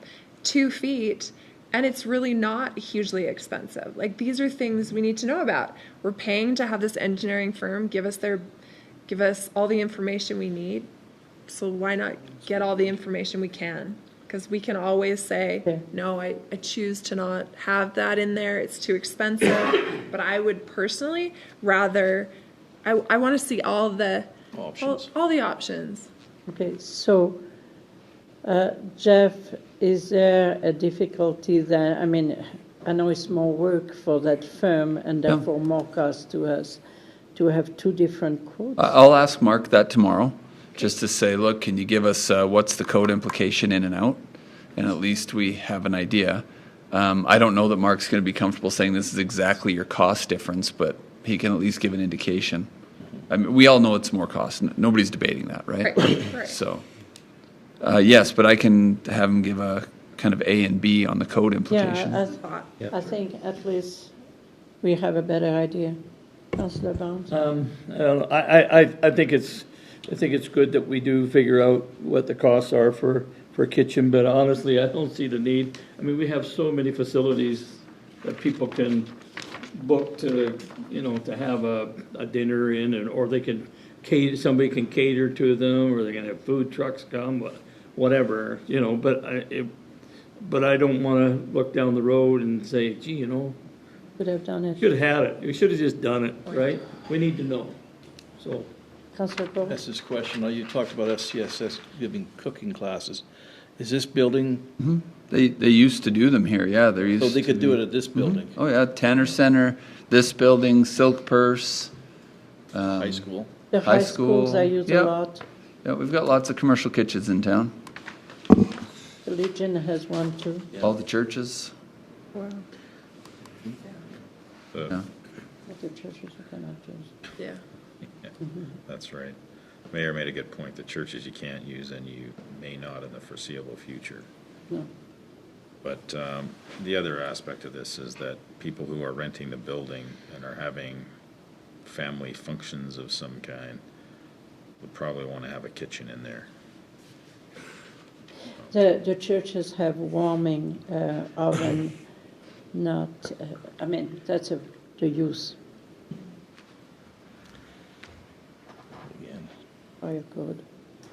2 feet and it's really not hugely expensive? Like, these are things we need to know about. We're paying to have this engineering firm give us all the information we need. So why not get all the information we can? Because we can always say, Yeah. no, I choose to not have that in there, it's too expensive. But I would personally rather, I want to see all the Options. all the options. Okay, so, Jeff, is there a difficulty that, I mean, I know it's more work for that firm and therefore more cost to us to have two different quotes? I'll ask Mark that tomorrow, just to say, look, can you give us what's the code implication in and out? And at least we have an idea. I don't know that Mark's going to be comfortable saying this is exactly your cost difference, but he can at least give an indication. I mean, we all know it's more cost. Nobody's debating that, right? Right. So, yes, but I can have him give a kind of A and B on the code implication. Yeah, I think at least we have a better idea. Councillor Barnes? I think it's good that we do figure out what the costs are for kitchen, but honestly, I don't see the need. I mean, we have so many facilities that people can book to, to have a dinner in, or they can cater, somebody can cater to them, or they can have food trucks come, whatever, but I don't want to look down the road and say, gee, Could have done it. should have had it. We should have just done it, right? We need to know. So, Councillor Paula? That's this question. You talked about SCSS giving cooking classes. Is this building, They used to do them here, yeah. They're used so they to could do it at this building, Oh, yeah, Tanner Center, this building, Silk Purse. high school? The High high schools school, I use yeah. a lot. Yeah, we've got lots of commercial kitchens in town. The Legion has one too. All the churches. Wow. Yeah. But the churches you cannot use. Yeah. That's right. Mayor made a good point. The churches you can't use, and you may not in the foreseeable future. No. But the other aspect of this is that people who are renting the building and are having family functions of some kind would probably want to have a kitchen in there. The churches have warming oven, not, I mean, that's the use Again. fire code.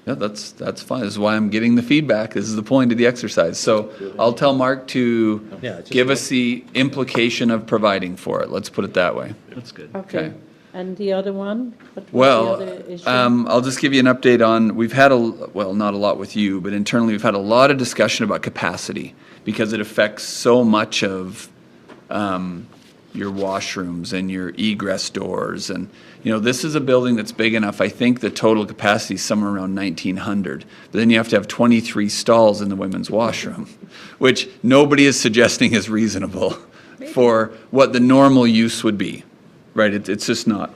Yeah, that's fine. This is why I'm getting the feedback. This is the point of the exercise. So I'll tell Mark to Yeah, just- give us the implication of providing for it. Let's put it that way. That's good. Okay. Okay. And the other one? What was Well, the other issue? I'll just give you an update on, we've had not a lot with you, but internally we've had a lot of discussion about capacity because it affects so much of your washrooms and your egress doors. And, this is a building that's big enough. I think the total capacity is somewhere around 1,900. But then you have to have 23 stalls in the women's washroom, which nobody is suggesting is reasonable for what the normal use would be. Right, it's just not.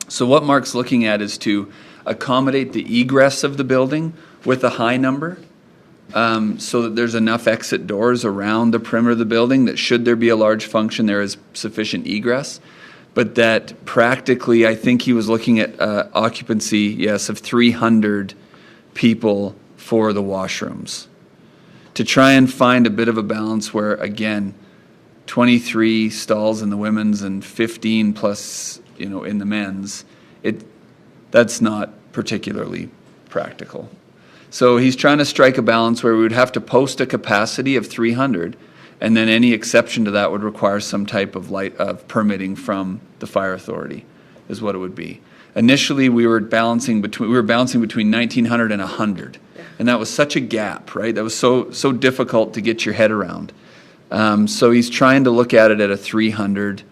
So what Mark's looking at is to accommodate the egress of the building with a high number, so that there's enough exit doors around the perimeter of the building that should there be a large function, there is sufficient egress. But that practically, I think he was looking at occupancy, yes, of 300 people for the washrooms. To try and find a bit of a balance where, again, 23 stalls in the women's and 15 plus, in the men's, that's not particularly practical. So he's trying to strike a balance where we would have to post a capacity of 300, and then any exception to that would require some type of permitting from the fire authority, is what it would be. Initially, we were balancing between 1,900 and 100, and that was such a gap, right? That was so difficult to get your head around. So he's trying to look at it at a 300,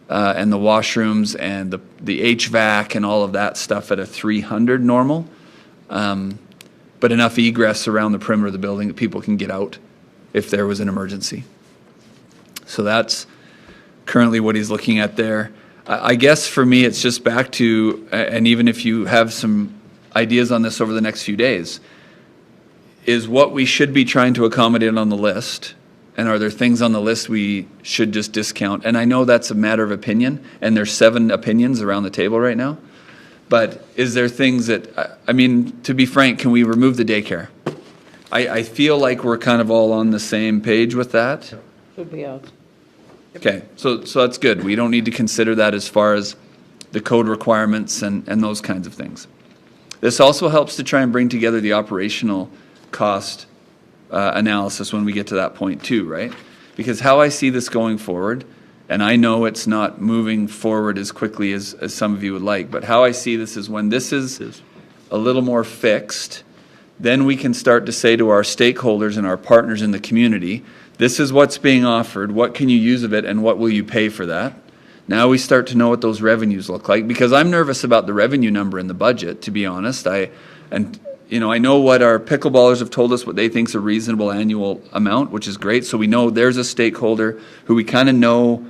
and the washrooms and the HVAC and all of that stuff at a 300 normal, but enough egress around the perimeter of the building that people can get out if there was an emergency. So that's currently what he's looking at there. I guess for me, it's just back to, and even if you have some ideas on this over the next few days, is what we should be trying to accommodate on the list. And are there things on the list we should just discount? And I know that's a matter of opinion, and there's 7 opinions around the table right now. But is there things that, to be frank, can we remove the daycare? I feel like we're kind of all on the same page with that. Should be out. Okay, so that's good. We don't need to consider that as far as the code requirements and those kinds of things. This also helps to try and bring together the operational cost analysis when we get to that point too, right? Because how I see this going forward, and I know it's not moving forward as quickly as some of you would like, but how I see this is when this is a little more fixed, then we can start to say to our stakeholders and our partners in the community, this is what's being offered, what can you use of it, and what will you pay for that? Now we start to know what those revenues look like, because I'm nervous about the revenue number in the budget, to be honest. I know what our pickleballers have told us, what they think is a reasonable annual amount, which is great. So we know there's a stakeholder who we kind of know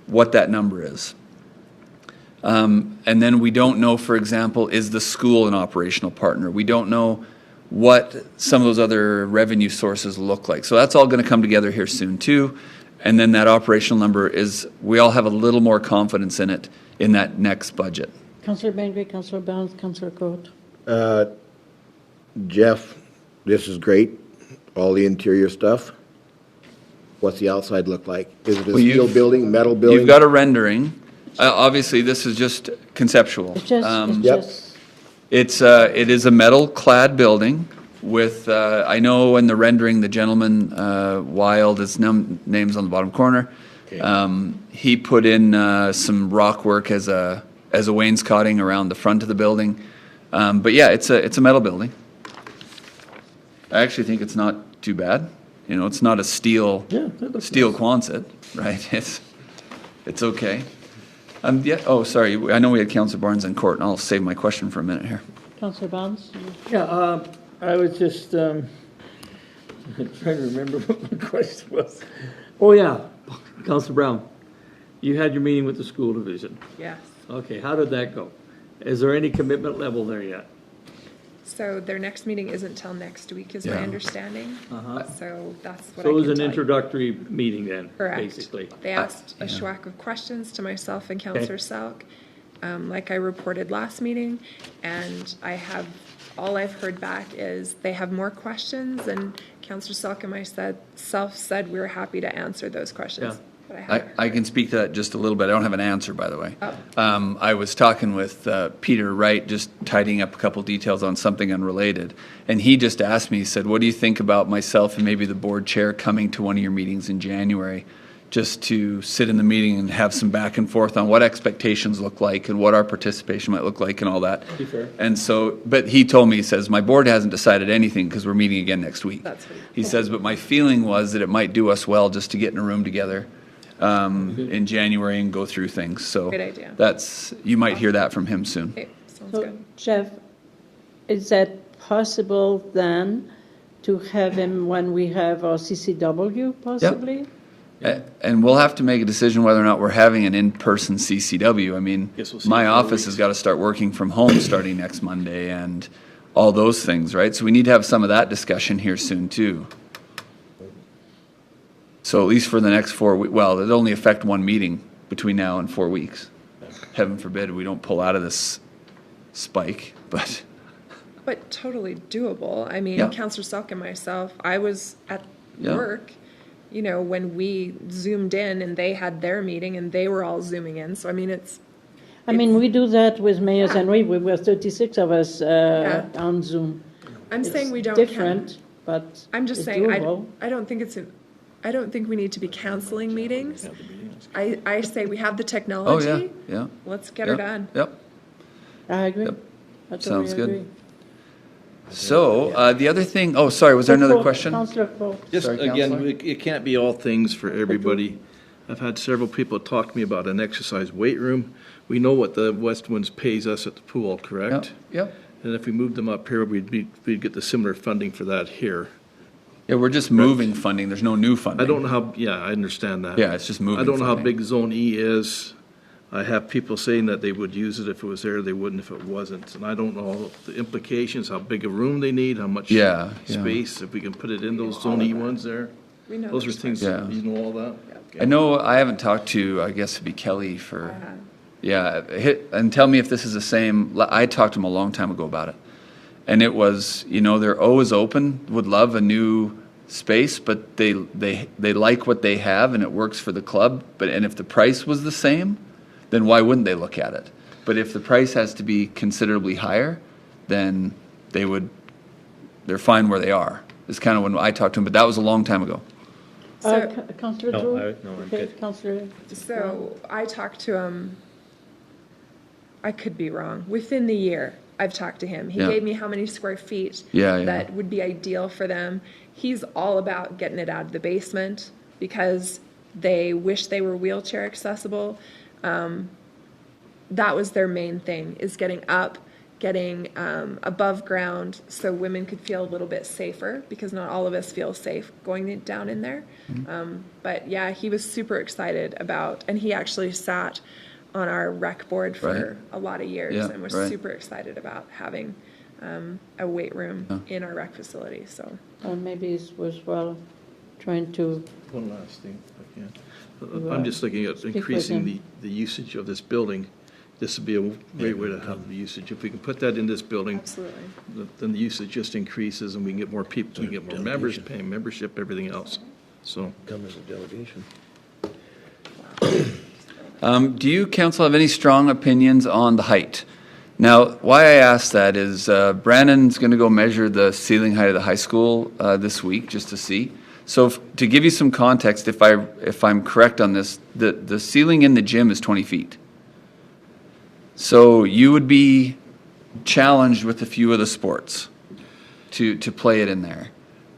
what that number is. And then we don't know, for example, is the school an operational partner? We don't know what some of those other revenue sources look like. So that's all going to come together here soon too. And then that operational number is, we all have a little more confidence in it in that next budget. Councillor Bengry, Councillor Barnes, Councillor Court. Jeff, this is great, all the interior stuff. What's the outside look like? Is it a steel building, metal building? You've got a rendering. Obviously, this is just conceptual. It's just, It is a metal-clad building with, I know in the rendering, the gentleman, Wild, his name's on the bottom corner. He put in some rock work as a wainscoting around the front of the building. But yeah, it's a metal building. I actually think it's not too bad. You know, it's not a steel Quonset, right? It's okay. Sorry. I know we had Councillor Barnes in court, and I'll save my question for a minute here. Councillor Barnes. Yeah, I was just trying to remember what my question was. Oh, yeah, Councillor Brown, you had your meeting with the school division. Yes. Okay, how did that go? Is there any commitment level there yet? So their next meeting isn't till next week, is my understanding. So that's what I So it was can an tell you. introductory meeting then, Correct. basically. They asked a schwack of questions to myself and Councillor Selk, like I reported last meeting, and all I've heard back is they have more questions, and Councillor Selk and myself said we were happy to answer those questions. Yeah. But I haven't I can speak to that just a little bit. I don't have an answer, by the way. Oh. I was talking with Peter Wright, just tidying up a couple details on something unrelated. And he just asked me, he said, what do you think about myself and maybe the board chair coming to one of your meetings in January, just to sit in the meeting and have some back and forth on what expectations look like and what our participation might look like and all that. Be fair. And so, but he told me, he says, my board hasn't decided anything because we're meeting again next week. That's what He says, but my feeling was that it might do us well just to get in a room together in January and go through things. So Great idea. you might hear that from him soon. Okay, sounds So, good. Jeff, is that possible then to have him when we have our CCW possibly? And we'll have to make a decision whether or not we're having an in-person CCW. I mean, Guess we'll see my in 4 office weeks. has got to start working from home starting next Monday and all those things, right? So we need to have some of that discussion here soon too. So at least for the next 4 weeks, well, it'll only affect one meeting between now and 4 weeks. Heaven forbid we don't pull out of this spike, but But totally doable. I mean, Yeah. Councillor Selk and myself, I was at Yeah. work, when we zoomed in and they had their meeting and they were all zooming in. So, I mean, I mean, we do that with mayors and we were 36 of us Yeah. on Zoom. I'm saying we don't. Different, but I'm just it's saying, doable. I don't think we need to be canceling meetings. I say we have the oh technology. yeah. Let's get her done. Yep. I agree. Yep. I totally Sounds good. agree. So the other thing, sorry, was there another question? Councillor Court. Just Sorry, again, Councillor? it can't be all things for everybody. I've had several people talk to me about an exercise weight room. We know what the West Winds pays us at the pool, correct? Yep. And if we moved them up here, we'd get the similar funding for that here. Yeah, we're just moving funding. There's no new funding. I don't know how, I understand that. Yeah, it's just moving I don't know how funding. big Zone E is. I have people saying that they would use it if it was there, they wouldn't if it wasn't. And I don't know the implications, how big a room they need, how much Yeah. space, if we can put it in those Zone E ones there. We know Those are there's things, Yeah. you know all that? I know I haven't talked to, I guess it'd be Kelly for, and tell me if this is the same. I talked to him a long time ago about it. And it was, they're always open, would love a new space, but they like what they have and it works for the club. And if the price was the same, then why wouldn't they look at it? But if the price has to be considerably higher, then they're fine where they are. is kind of when I talked to him, but that was a long time ago. So- Councillor No, Drew? no, I'm Okay, good. Councillor. So I talked to him, I could be wrong, within the year, I've talked to him. He Yeah. gave me how many square feet Yeah, yeah. that would be ideal for them. He's all about getting it out of the basement because they wish they were wheelchair accessible. That was their main thing, is getting up, getting above ground so women could feel a little bit safer, because not all of us feel safe going down in there. But yeah, he was super excited about, and he actually sat on our rec board for Right. a lot of years Yeah, and was right. super excited about having a weight room in our rec facility, so. Maybe it was well trying to, One last thing, if I can. I'm just looking at increasing the usage of this building. This would be a great way to have the usage. If we can put that in this building, Absolutely. then the usage just increases and we can get more people, we can get more members paying membership, everything else. So. Come as a delegation. Do you, council, have any strong opinions on the height? Now, why I ask that is Brandon's going to go measure the ceiling height of the high school this week just to see. So to give you some context, if I'm correct on this, the ceiling in the gym is 20 feet. So you would be challenged with a few of the sports to play it in there.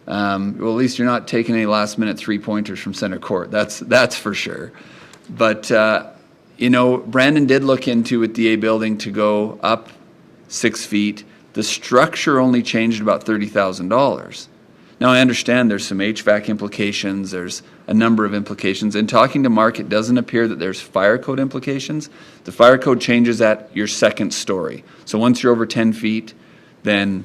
Well, at least you're not taking any last-minute three-pointers from center court. That's for sure. But you know, Brandon did look into with the A building to go up 6 feet. The structure only changed about $30,000. Now, I understand there's some HVAC implications, there's a number of implications. In talking to Mark, it doesn't appear that there's fire code implications. The fire code changes at your second story. So once you're over 10 feet, then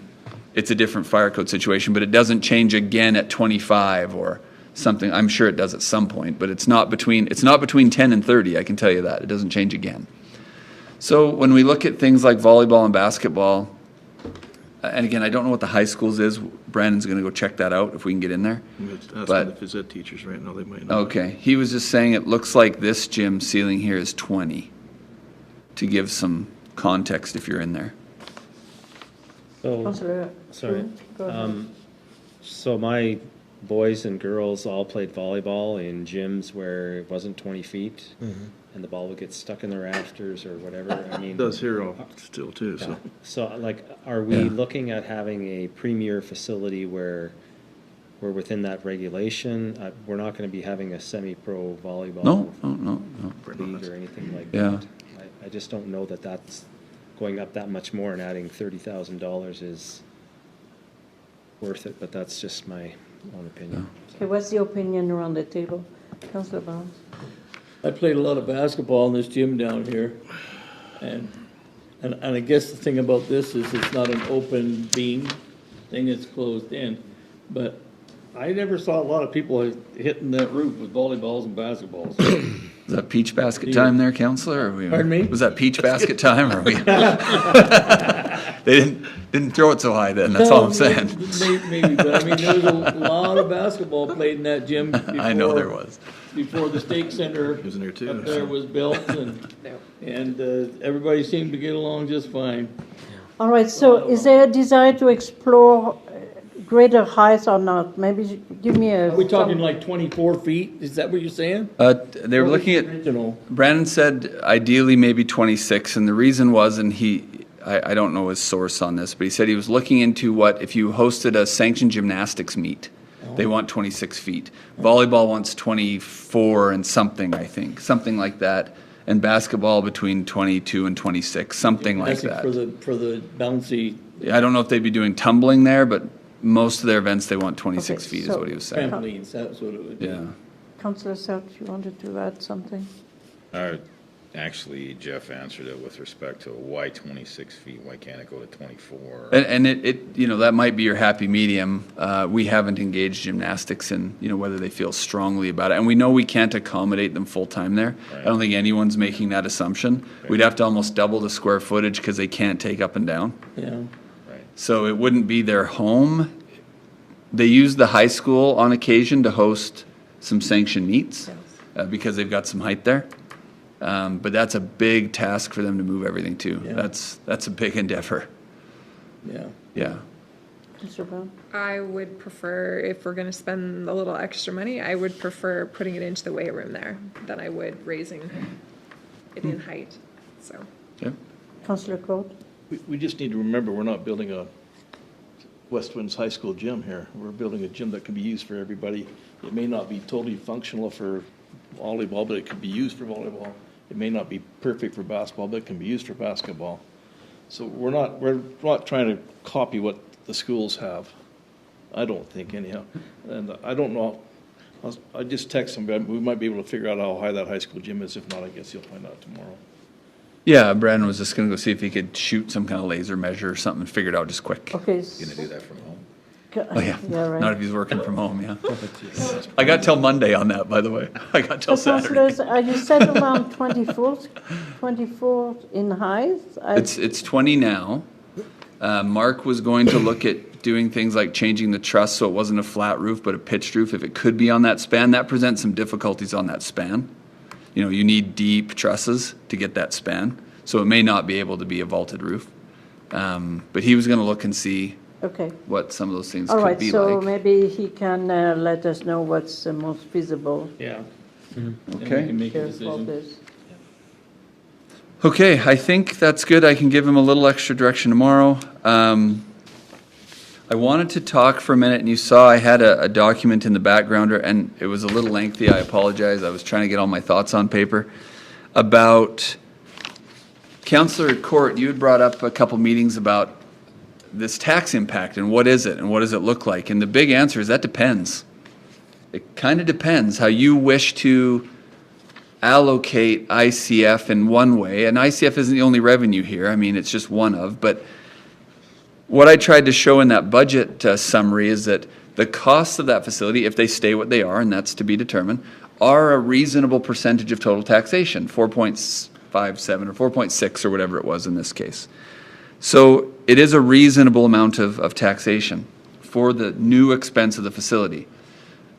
it's a different fire code situation, but it doesn't change again at 25 or something. I'm sure it does at some point, but it's not between 10 and 30, I can tell you that. It doesn't change again. So when we look at things like volleyball and basketball, and again, I don't know what the high schools is. Brandon's going to go check that out if we can get in there. I'm asking But- the phys ed teachers right now, they might know. Okay, he was just saying it looks like this gym ceiling here is 20, to give some context if you're in there. So, Councillor. sorry. Go ahead. So my boys and girls all played volleyball in gyms where it wasn't 20 feet and the ball would get stuck in the rafters or whatever. I mean, It does here all still too, yeah. so. So like, are we looking at having a premier facility where we're within that regulation? We're not going to be having a semi-pro volleyball No. league or anything like Yeah. that. I just don't know that that's going up that much more and adding $30,000 is worth it, but that's just my own opinion. Okay, what's the opinion around the table? Councillor Barnes? I played a lot of basketball in this gym down here, and I guess the thing about this is it's not an open beam thing, it's closed in, but I never saw a lot of people hitting that roof with volleyballs and basketballs. Was that peach basket time there, Councillor? Pardon me? Was that peach basket time? Or we? They didn't throw it so high then, that's all I'm saying. Maybe, but I mean, there was a lot of basketball played in that gym before. I know there was. Before the stake center was in there too, up there so. was built, and everybody seemed to get along just fine. All right, so is there a desire to explore greater heights or not? Maybe give me a. Are we talking like 24 feet? Is that what you're saying? They were looking at, Original. Brandon said ideally maybe 26, and the reason was, and I don't know his source on this, but he said he was looking into what if you hosted a sanctioned gymnastics meet. They want 26 feet. Volleyball wants 24 and something, I think, something like that. And basketball between 22 and 26, something like that. For the bouncy I don't know if they'd be doing tumbling there, but most of their events they want 26 Okay, feet is so- what he was saying. trampolines, that's what it would be. Yeah. Councillor Selk, you wanted to add something? Actually, Jeff answered it with respect to why 26 feet, why can't it go to 24? And it you know, that might be your happy medium. We haven't engaged gymnastics in, you know, whether they feel strongly about it. And we know we can't accommodate them full-time there. I don't think anyone's making that assumption. We'd have to almost double the square footage because they can't take up and down. Yeah. So it wouldn't be their home. They use the high school on occasion to host some sanctioned meets because they've got some height there. But that's a big task for them to move everything to. Yeah. That's a big endeavor. Yeah. Yeah. Mr. Brown? I would prefer, if we're gonna spend a little extra money, I would prefer putting it into the weight room there than I would raising it in height, so. Okay. Councillor Court? We just need to remember, we're not building a West Winds High School gym here. We're building a gym that can be used for everybody. It may not be totally functional for volleyball, but it could be used for volleyball. It may not be perfect for basketball, but it can be used for basketball. So we're not trying to copy what the schools have. I don't think anyhow. And I don't know. I just text them, we might be able to figure out how high that high school gym is. If not, I guess you'll find out tomorrow. Yeah, Brandon was just gonna go see if he could shoot some kind of laser measure or something and figure it out just quick. Okay. Gonna do that from home? Oh, yeah. Yeah, right. Not if he's working from home, yeah. I got till Monday on that, by the way. I got till So Saturday. councillors, you said around 24 in height? It's 20 now. Mark was going to look at doing things like changing the truss so it wasn't a flat roof but a pitched roof if it could be on that span. That presents some difficulties on that span. You know, you need deep trusses to get that span, so it may not be able to be a vaulted roof. But he was going to look and see Okay. what some of those things All could right, be so like. maybe he can let us know what's the most feasible Yeah. And we Okay. can make a here for decision. this. Okay, I think that's good. I can give him a little extra direction tomorrow. I wanted to talk for a minute, and you saw I had a document in the backgrounder, and it was a little lengthy. I apologize. I was trying to get all my thoughts on paper. About Councillor Court, you had brought up a couple meetings about this tax impact and what is it and what does it look like? And the big answer is that depends. It kind of depends how you wish to allocate ICF in one way, and ICF isn't the only revenue here. I mean, it's just one of, but what I tried to show in that budget summary is that the costs of that facility, if they stay what they are, and that's to be determined, are a reasonable percentage of total taxation, 4.57 or 4.6 or whatever it was in this case. So it is a reasonable amount of taxation for the new expense of the facility.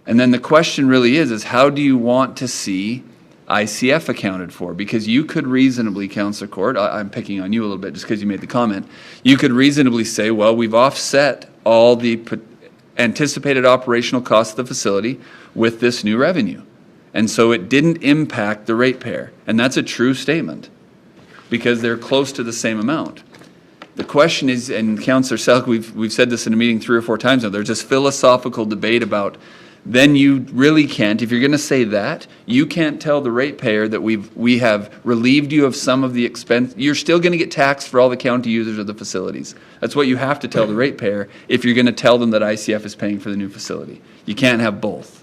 And then the question really is how do you want to see ICF accounted for? Because you could reasonably, Councillor Court, I'm picking on you a little bit just because you made the comment, you could reasonably say, well, we've offset all the anticipated operational costs of the facility with this new revenue. And so it didn't impact the ratepayer. And that's a true statement because they're close to the same amount. The question is, and Councillor Selk, we've said this in a meeting 3 or 4 times now, there's this philosophical debate about then you really can't, if you're going to say that, you can't tell the ratepayer that we have relieved you of some of the expense. You're still going to get taxed for all the county users of the facilities. That's what you have to tell the ratepayer if you're going to tell them that ICF is paying for the new facility. You can't have both.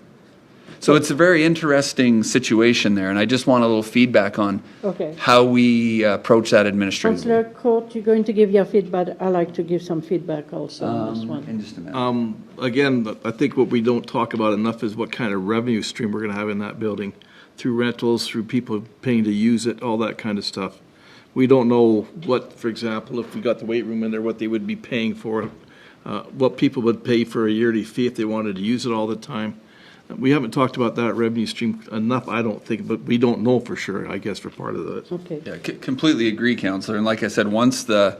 So it's a very interesting situation there, and I just want a little feedback on Okay. how we approach that administratively. Councillor Court, you're going to give your feedback. I like to give some feedback also on this one. In just a minute. Again, I think what we don't talk about enough is what kind of revenue stream we're gonna have in that building, through rentals, through people paying to use it, all that kind of stuff. We don't know what, for example, if we got the weight room in there, what they would be paying for it, what people would pay for a yearly fee if they wanted to use it all the time. We haven't talked about that revenue stream enough, I don't think, but we don't know for sure, I guess, for part of it. Okay. Yeah, completely agree, Councillor. And like I said, once the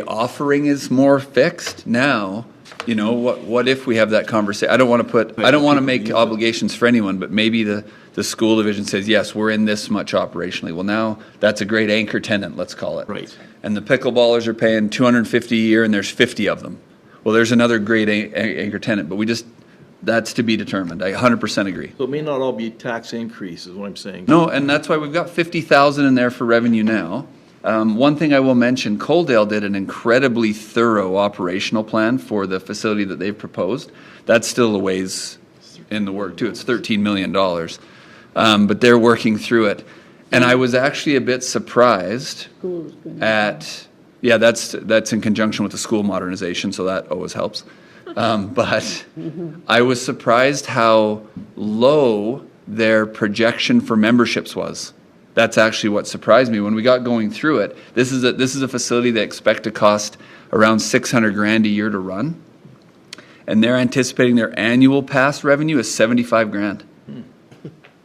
offering is more fixed, now, you know, what if we have that conversation? I don't want to make obligations for anyone, but maybe the school division says, yes, we're in this much operationally. Well, now that's a great anchor tenant, let's call it. Right. And the pickleballers are paying $250 a year, and there's 50 of them. Well, there's another great anchor tenant, but that's to be determined. I 100% agree. So it may not all be tax increase, is what I'm saying. No, and that's why we've got 50,000 in there for revenue now. One thing I will mention, Coaldale did an incredibly thorough operational plan for the facility that they've proposed. That's still a ways in the work too. It's $13 million, but they're working through it. And I was actually a bit surprised School is going at, yeah, that's in conjunction with the school modernization, so that always helps. But I was surprised how low their projection for memberships was. That's actually what surprised me when we got going through it. This is a facility they expect to cost around $600,000 a year to run, and they're anticipating their annual pass revenue is $75,000.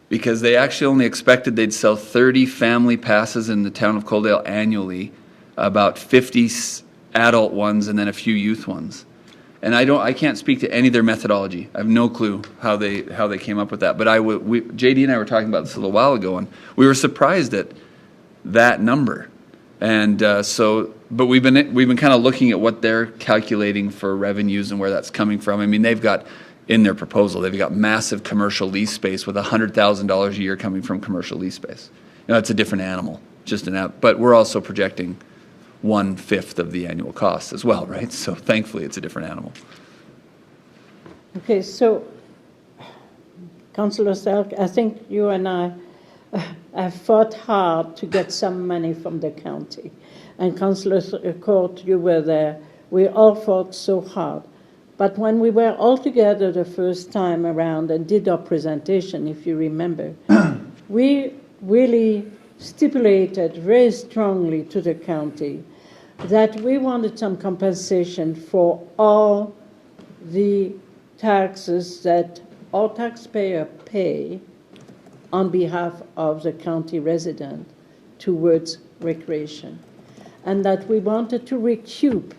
Because they actually only expected they'd sell 30 family passes in the town of Coaldale annually, about 50 adult ones, and then a few youth ones. And I can't speak to any of their methodology. I have no clue how they came up with that. But JD and I were talking about this a little while ago, and we were surprised at that number. And but we've been kind of looking at what they're calculating for revenues and where that's coming from. I mean, they've got in their proposal, they've got massive commercial lease space with $100,000 a year coming from commercial lease space. It's a different animal, but we're also projecting 1/5 of the annual cost as well, right? So thankfully, it's a different animal. Okay, so, Councillor Selk, I think you and I have fought hard to get some money from the county. And Councillor Court, you were there. We all fought so hard. But when we were all together the first time around and did our presentation, if you remember, we really stipulated very strongly to the county that we wanted some compensation for all the taxes that all taxpayers pay on behalf of the county resident towards recreation, and that we wanted to recoup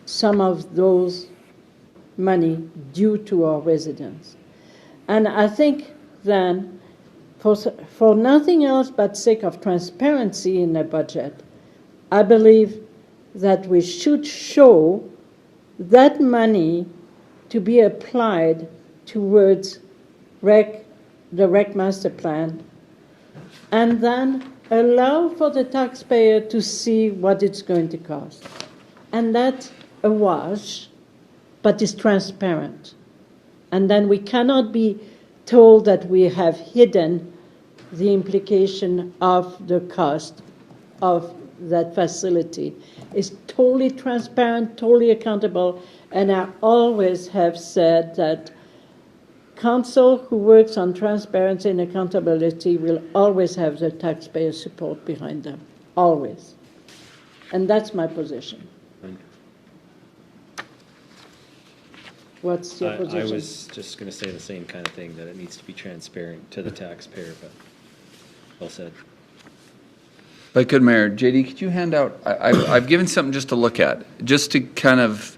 some of those money due to our residents. And I think then, for nothing else but sake of transparency in the budget, I believe that we should show that money to be applied towards the rec master plan, and then allow for the taxpayer to see what it's going to cost. And that's a wash, but it's transparent. And then we cannot be told that we have hidden the implication of the cost of that facility. It's totally transparent, totally accountable, and I always have said that council who works on transparency and accountability will always have the taxpayer support behind them, always. And that's my position. What's your position? I was just going to say the same kind of thing, that it needs to be transparent to the taxpayer, but well said. But good, Mayor, JD, could you hand out, I've given something just to look at, just to kind of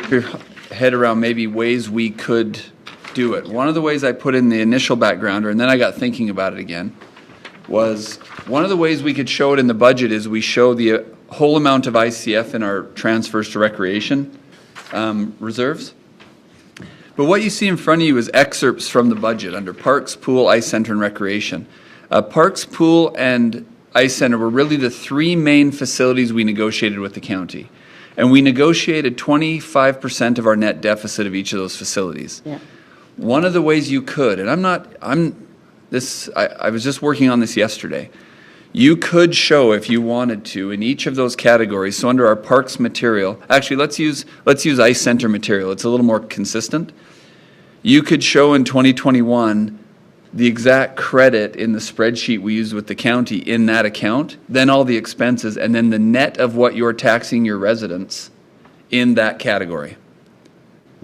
get your head around maybe ways we could do it. One of the ways I put in the initial backgrounder, and then I got thinking about it again, was one of the ways we could show it in the budget is we show the whole amount of ICF in our transfers to recreation reserves. But what you see in front of you is excerpts from the budget under Parks, Pool, Ice Center, and Recreation. Parks, Pool, and Ice Center were really the three main facilities we negotiated with the county. And we negotiated 25% of our net deficit of each of those facilities. Yeah. One of the ways you could, and I was just working on this yesterday. You could show, if you wanted to, in each of those categories. So under our parks material, actually let's use Ice Center material. It's a little more consistent. You could show in 2021 the exact credit in the spreadsheet we used with the county in that account, then all the expenses, and then the net of what you're taxing your residents in that category.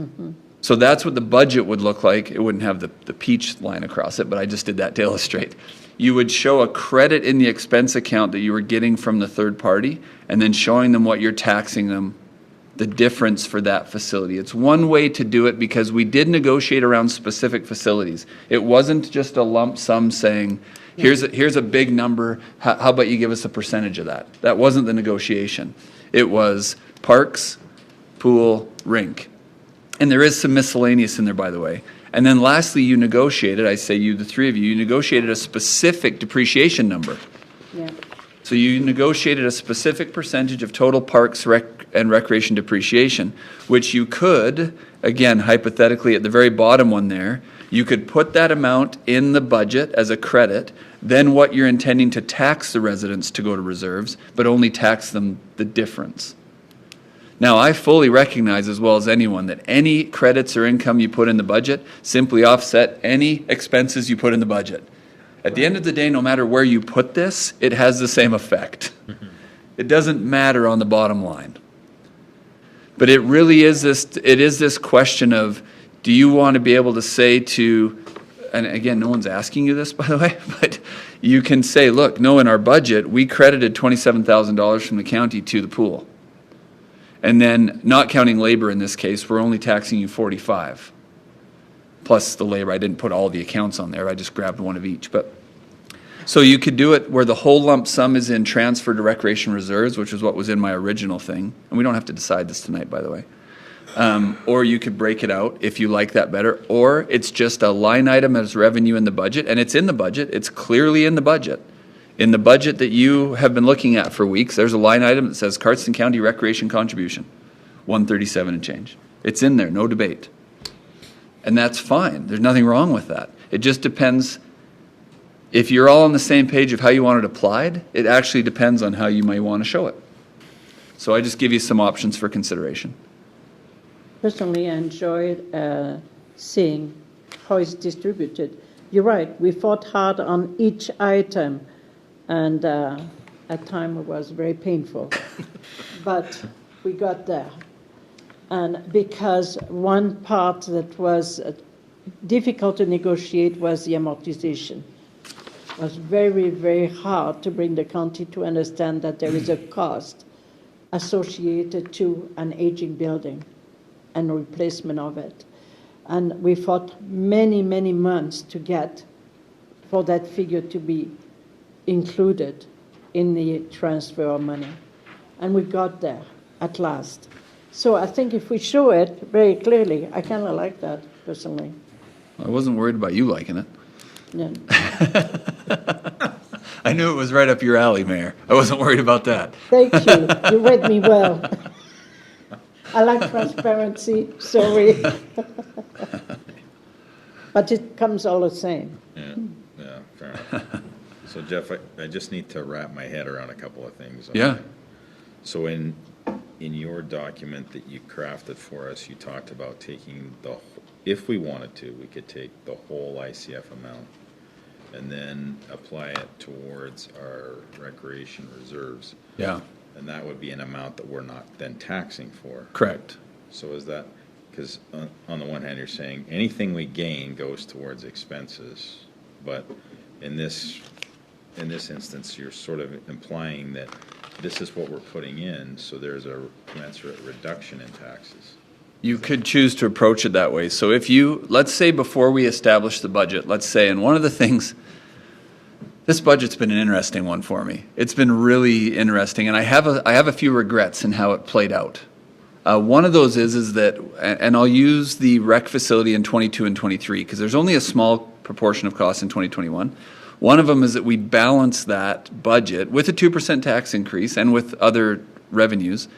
Mm-hmm. So that's what the budget would look like. It wouldn't have the peach line across it, but I just did that to illustrate. You would show a credit in the expense account that you were getting from the third party, and then showing them what you're taxing them, the difference for that facility. It's one way to do it because we did negotiate around specific facilities. It wasn't just a lump sum saying, here's a big number, how about you give us a percentage of that? That wasn't the negotiation. It was parks, pool, rink. And there is some miscellaneous in there, by the way. And then lastly, you negotiated, I say you, the three of you, you negotiated a specific depreciation number. Yeah. So you negotiated a specific percentage of total parks and recreation depreciation, which you could, again, hypothetically at the very bottom one there, you could put that amount in the budget as a credit, then what you're intending to tax the residents to go to reserves, but only tax them the difference. Now, I fully recognize as well as anyone that any credits or income you put in the budget simply offset any expenses you put in the budget. At the end of the day, no matter where you put this, it has the same effect. It doesn't matter on the bottom line. But it really is this question of, do you want to be able to say to, and again, no one's asking you this, by the way, but you can say, look, no, in our budget, we credited $27,000 from the county to the pool. And then, not counting labor in this case, we're only taxing you 45. Plus the labor, I didn't put all the accounts on there, I just grabbed one of each. But so you could do it where the whole lump sum is in transfer to recreation reserves, which is what was in my original thing. And we don't have to decide this tonight, by the way. Or you could break it out if you like that better. Or it's just a line item as revenue in the budget, and it's in the budget. It's clearly in the budget. In the budget that you have been looking at for weeks, there's a line item that says Cardston County Recreation Contribution, 137 and change. It's in there, no debate. And that's fine. There's nothing wrong with that. It just depends. If you're all on the same page of how you want it applied, it actually depends on how you might want to show it. So I just give you some options for consideration. Personally, I enjoyed seeing how it's distributed. You're right, we fought hard on each item, and at times it was very painful. But we got there. And because one part that was difficult to negotiate was the amortization. It was very, very hard to bring the county to understand that there is a cost associated to an aging building and replacement of it. And we fought many, many months to get for that figure to be included in the transfer of money. And we got there at last. So I think if we show it very clearly, I kind of like that personally. I wasn't worried about you liking it. Yeah. I knew it was right up your alley, Mayor. I wasn't worried about that. Thank you. You read me well. I like transparency, sorry. But it comes all the same. Yeah, fair enough. So Jeff, I just need to wrap my head around a couple of things. Yeah. So in your document that you crafted for us, you talked about taking if we wanted to, we could take the whole ICF amount and then apply it towards our recreation reserves. Yeah. And that would be an amount that we're not then taxing for. Correct. So is that, because on the one hand, you're saying anything we gain goes towards expenses, but in this instance, you're sort of implying that this is what we're putting in, so there's a commensurate reduction in taxes. You could choose to approach it that way. So if let's say before we establish the budget, let's say, and one of the things, this budget's been an interesting one for me. It's been really interesting, and I have a few regrets in how it played out. One of those is that, and I'll use the rec facility in 22 and 23, because there's only a small proportion of costs in 2021. One of them is that we balance that budget with a 2% tax increase and with other revenues,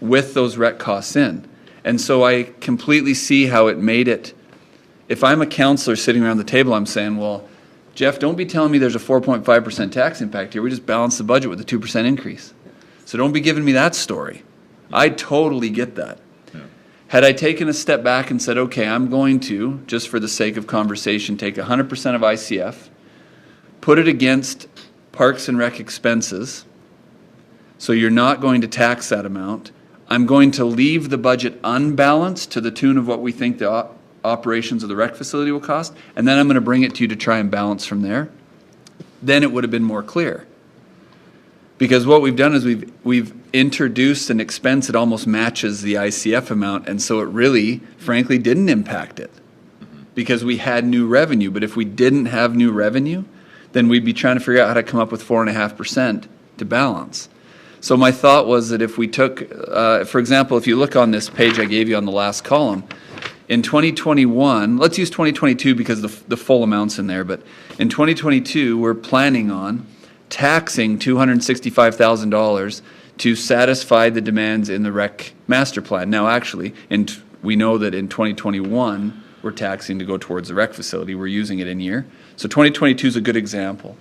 with those rec costs in. And so I completely see how it made it. If I'm a councillor sitting around the table, I'm saying, well, Jeff, don't be telling me there's a 4.5% tax impact here. We just balance the budget with a 2% increase. So don't be giving me that story. I totally get that. Yeah. Had I taken a step back and said, okay, I'm going to, just for the sake of conversation, take 100% of ICF, put it against Parks and Rec expenses, so you're not going to tax that amount. I'm going to leave the budget unbalanced to the tune of what we think the operations of the rec facility will cost, and then I'm going to bring it to you to try and balance from there. Then it would have been more clear. Because what we've done is we've introduced an expense that almost matches the ICF amount, and so it really, frankly, didn't impact it because we had new revenue. But if we didn't have new revenue, then we'd be trying to figure out how to come up with 4.5% to balance. So my thought was that if we took, for example, if you look on this page I gave you on the last column, in 2021, let's use 2022 because the full amount's in there, but in 2022, we're planning on taxing $265,000 to satisfy the demands in the rec master plan. Now, actually, we know that in 2021, we're taxing to go towards the rec facility. We're using it in year. So 2022 is a good example.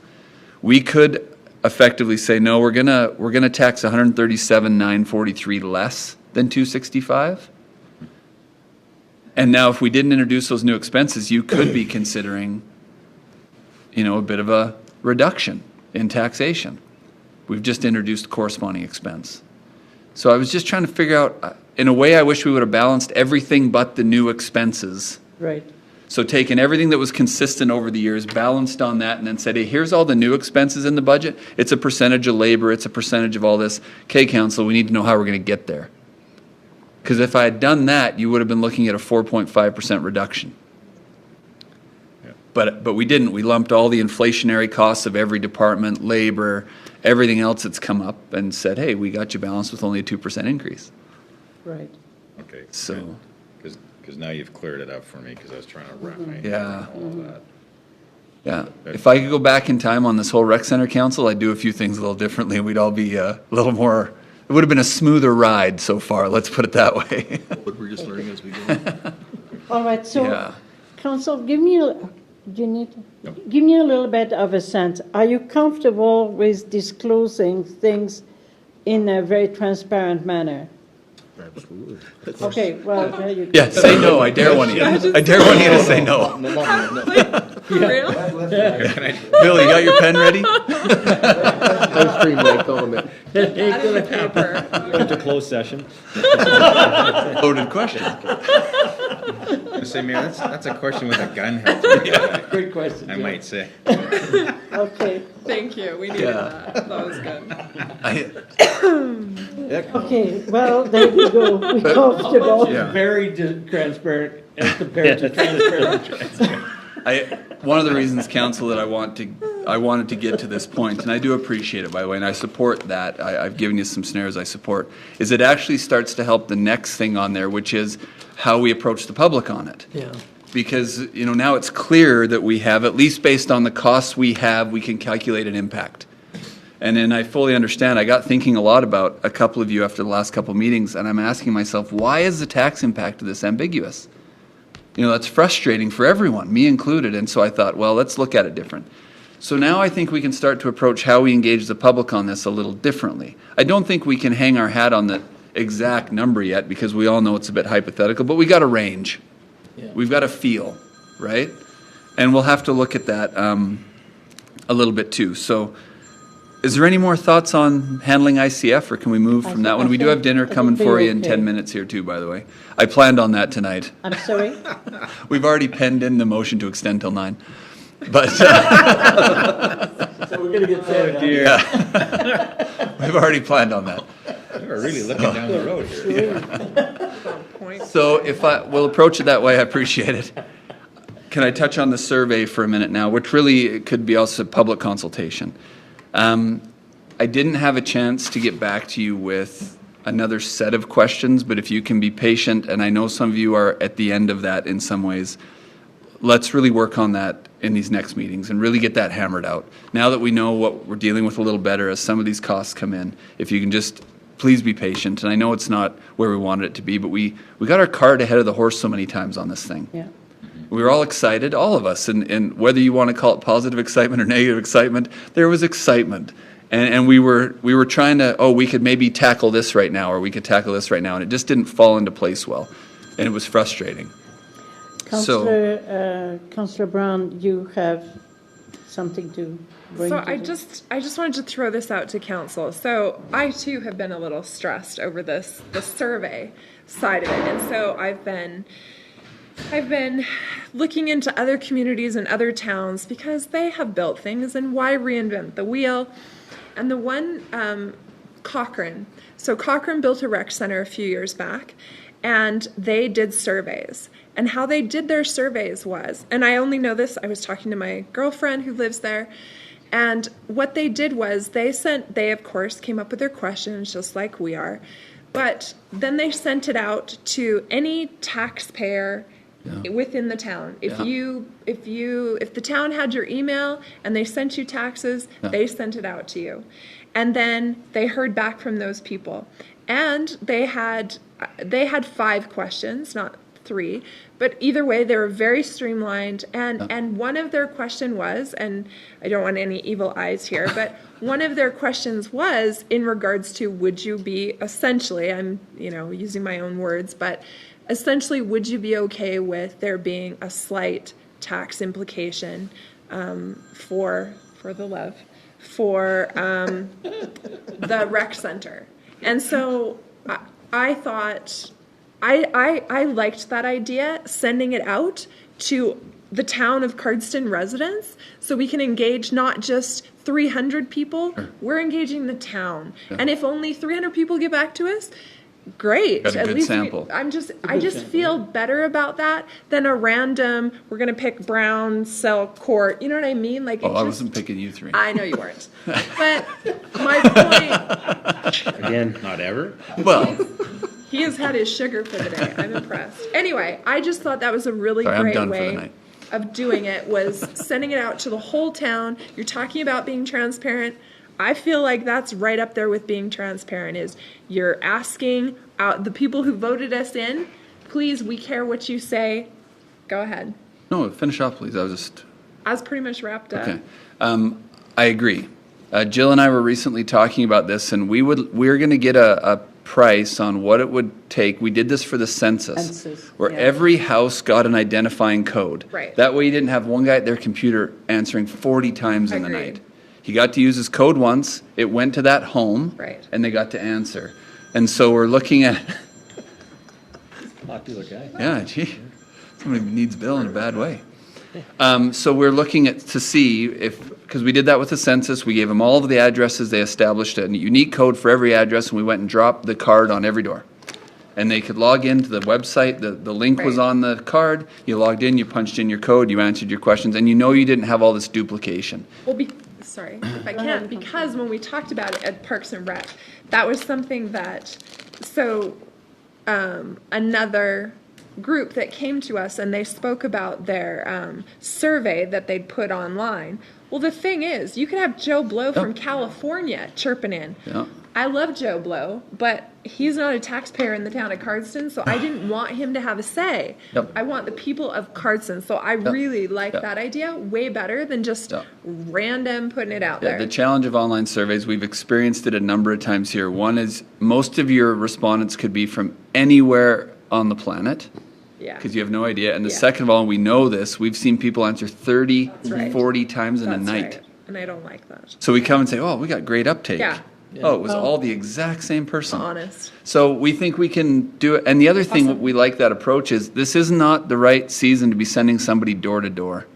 We could effectively say, no, we're gonna tax $137,943 less than $265. And now, if we didn't introduce those new expenses, you could be considering, a bit of a reduction in taxation. We've just introduced corresponding expense. So I was just trying to figure out, in a way, I wish we would have balanced everything but the new expenses. Right. So taking everything that was consistent over the years, balanced on that, and then said, hey, here's all the new expenses in the budget. It's a percentage of labor. It's a percentage of all this. Okay, council, we need to know how we're going to get there. Because if I had done that, you would have been looking at a 4.5% reduction. But we didn't. We lumped all the inflationary costs of every department, labor, everything else that's come up, and said, hey, we got you balanced with only a 2% increase. Right. Okay. So, Because now you've cleared it up for me, because I was trying to wrap my head Yeah. around all that. yeah. If I could go back in time on this whole rec center council, I'd do a few things a little differently, and we'd all be a little more, it would have been a smoother ride so far, let's put it that way. But we're just learning as we go. All right, so, Yeah. Council, give me a little bit of a sense. Are you comfortable with disclosing things in a very transparent manner? Absolutely. Okay, well, there you go. Yeah, say no, I dare one of you. I dare one of you to say no. For real? Bill, you got your pen ready? I'll streamline comment. Out of the paper. Going to closed session. Loaded question. I say, man, that's a question with a gun held to it. Great question. I might say. Okay, Thank you. We needed Yeah. that. That was good. okay, well, there you go. We're comfortable. Yeah. Very transparent as compared to transparent. One of the reasons, council, that I wanted to get to this point, and I do appreciate it, by the way, and I support that. I've given you some snares I support, is it actually starts to help the next thing on there, which is how we approach the public on it. Yeah. Because, now it's clear that we have, at least based on the costs we have, we can calculate an impact. And then I fully understand. I got thinking a lot about a couple of you after the last couple of meetings, and I'm asking myself, why is the tax impact of this ambiguous? That's frustrating for everyone, me included. And so I thought, well, let's look at it different. So now I think we can start to approach how we engage the public on this a little differently. I don't think we can hang our hat on the exact number yet, because we all know it's a bit hypothetical, but we got a range. Yeah. We've got a feel, right? And we'll have to look at that a little bit too. So is there any more thoughts on handling ICF, or can we move from that one? We do have dinner coming for you in 10 minutes here too, by the way. I planned on that tonight. I'm sorry? We've already penned in the motion to extend till 9. But So we're gonna get there. we've already planned on that. We're really looking down the road here. Point. So if we'll approach it that way, I appreciate it. Can I touch on the survey for a minute now, which really could be also public consultation? I didn't have a chance to get back to you with another set of questions, but if you can be patient, and I know some of you are at the end of that in some ways, let's really work on that in these next meetings and really get that hammered out. Now that we know what we're dealing with a little better as some of these costs come in, if you can just please be patient. And I know it's not where we wanted it to be, but we got our cart ahead of the horse so many times on this thing. Yeah. We were all excited, all of us, and whether you want to call it positive excitement or negative excitement, there was excitement. And we were trying to, we could maybe tackle this right now, or we could tackle this right now, and it just didn't fall into place well, and it was frustrating. Councillor Brown, you have something to bring So to I this? just wanted to throw this out to council. So I too have been a little stressed over the survey side of it, and so I've been looking into other communities and other towns because they have built things, and why reinvent the wheel? And the one, Cochrane. So Cochrane built a rec center a few years back, and they did surveys. And how they did their surveys was, and I only know this, I was talking to my girlfriend who lives there, and what they did was they of course came up with their questions just like we are, but then they sent it out to any taxpayer within the town. If the town had your email and they sent you taxes, they sent it out to you. And then they heard back from those people. And they had 5 questions, not 3, but either way they were very streamlined, and one of their question was, and I don't want any evil eyes here, but one of their questions was in regards to, would you be essentially, I'm using my own words, but essentially, would you be okay with there being a slight tax implication for the rec center? And so I thought I liked that idea, sending it out to the town of Cardston residents, so we can engage not just 300 people, we're engaging the town. And if only 300 people get back to us, great. Got a At good least sample. I just feel better about that than a random, we're gonna pick Brown, Selk, Court, you know what I mean? Like, Oh, I just, wasn't picking you three. I know you weren't. But my point, Again, Not ever? Well, he has had his sugar for the day. I'm impressed. Anyway, I just thought that was a really Sorry, I'm great done for the way night. of doing it, was sending it out to the whole town. You're talking about being transparent. I feel like that's right up there with being transparent, is you're asking the people who voted us in, please, we care what you say. Go ahead. no, finish off, please. I was just, I was pretty much wrapped up. okay. I agree. Jill and I were recently talking about this, and we're going to get a price on what it would take. We did this for the census, Census, where yeah. every house got an identifying code. Right. That way you didn't have one guy at their computer answering 40 times in the Agreed. night. He got to use his code once, it went to that home, Right. and they got to answer. And so we're looking at, popular guy. yeah, gee, somebody needs Bill in a bad way. So we're looking at to see if, because we did that with the census, we gave them all of the addresses, they established a unique code for every address, and we went and dropped the card on every door. And they could log into the website, the link was Right. on the card, you logged in, you punched in your code, you answered your questions, and you know you didn't have all this duplication. Well, sorry, if I can, because when we talked about it at Parks and Rec, that was something that, so, another group that came to us and they spoke about their, survey that they'd put online. Well, the thing is, you could have Joe Blow from California chirping in. Yeah. I love Joe Blow, but he's not a taxpayer in the town of Cardston, so I didn't want him to have a say. Yep. I want the people of Cardston, so I really like Yep. that idea way better than just Yep. random putting it out Yeah, there. the challenge of online surveys, we've experienced it a number of times here. One is most of your respondents could be from anywhere on the planet, Yeah. because you have no idea. And the Yeah. second of all, we know this, we've seen people answer 30, right. 40 times in a That's night. right. And I don't like that. So we come and say, oh, we got great uptake. Yeah. Oh, it was all the exact same person. Honest. So we think we can do it. And the other thing Awesome. we like that approach is this is not the right season to be sending somebody door to door.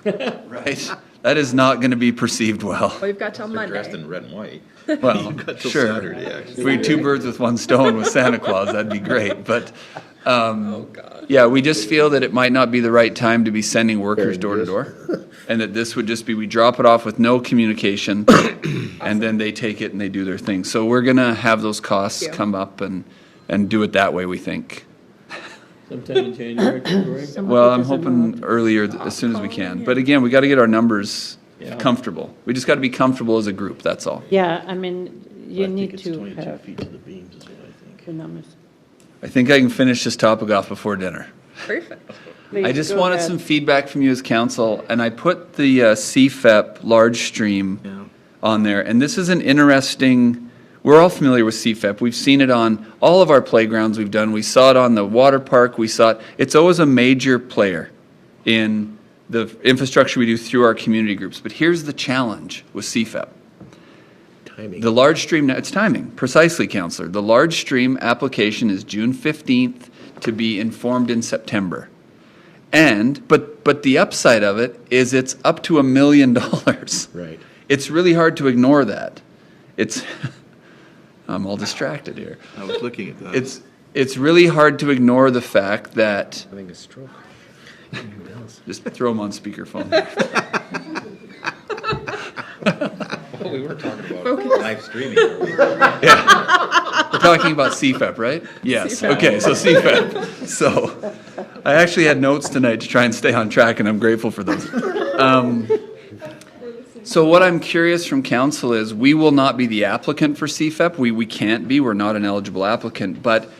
Right? That is not going to be perceived well. We've got till They're dressed Monday. in red and white. Well, Got till sure. Saturday, actually. If we had two birds with one stone with Santa Claus, that'd be great. But, Oh, God. yeah, we just feel that it might not be the right time to be sending workers door to door. And that this would just be, we drop it off with no communication, and then they take it and they do their thing. So we're going to have those costs Thank you. come up and do it that way, we think. Sometime in January, February. Well, I'm hoping earlier, as soon as we can. But again, we got to get our numbers Yeah. comfortable. We just got to be comfortable as a group, that's all. Yeah, I mean, you I think need it's to 22 have feet to the beams is what I think. the numbers. I think I can finish this topic off before dinner. Perfect. I Please just go wanted ahead. some feedback from you as council, and I put the Cfep large stream Yeah. on there. And this is an interesting, we're all familiar with Cfep. We've seen it on all of our playgrounds we've done. We saw it on the water park. We saw it. It's always a major player in the infrastructure we do through our community groups. But here's the challenge with Cfep. Timing. The large stream, it's timing, precisely, Councillor. The large stream application is June 15th to be informed in September. But the upside of it is it's up to $1 million. Right. It's really hard to ignore that. I'm all distracted here. I was looking at that. It's really hard to ignore the fact that, Having a stroke. just throw them on speakerphone. Well, we were talking about live streaming. We're talking about CFEP, right? Yes, CFEP. okay, so CFEP. So, I actually had notes tonight to try and stay on track, and I'm grateful for those. So what I'm curious from council is, we will not be the applicant for CFEP. We can't be, we're not an eligible applicant, but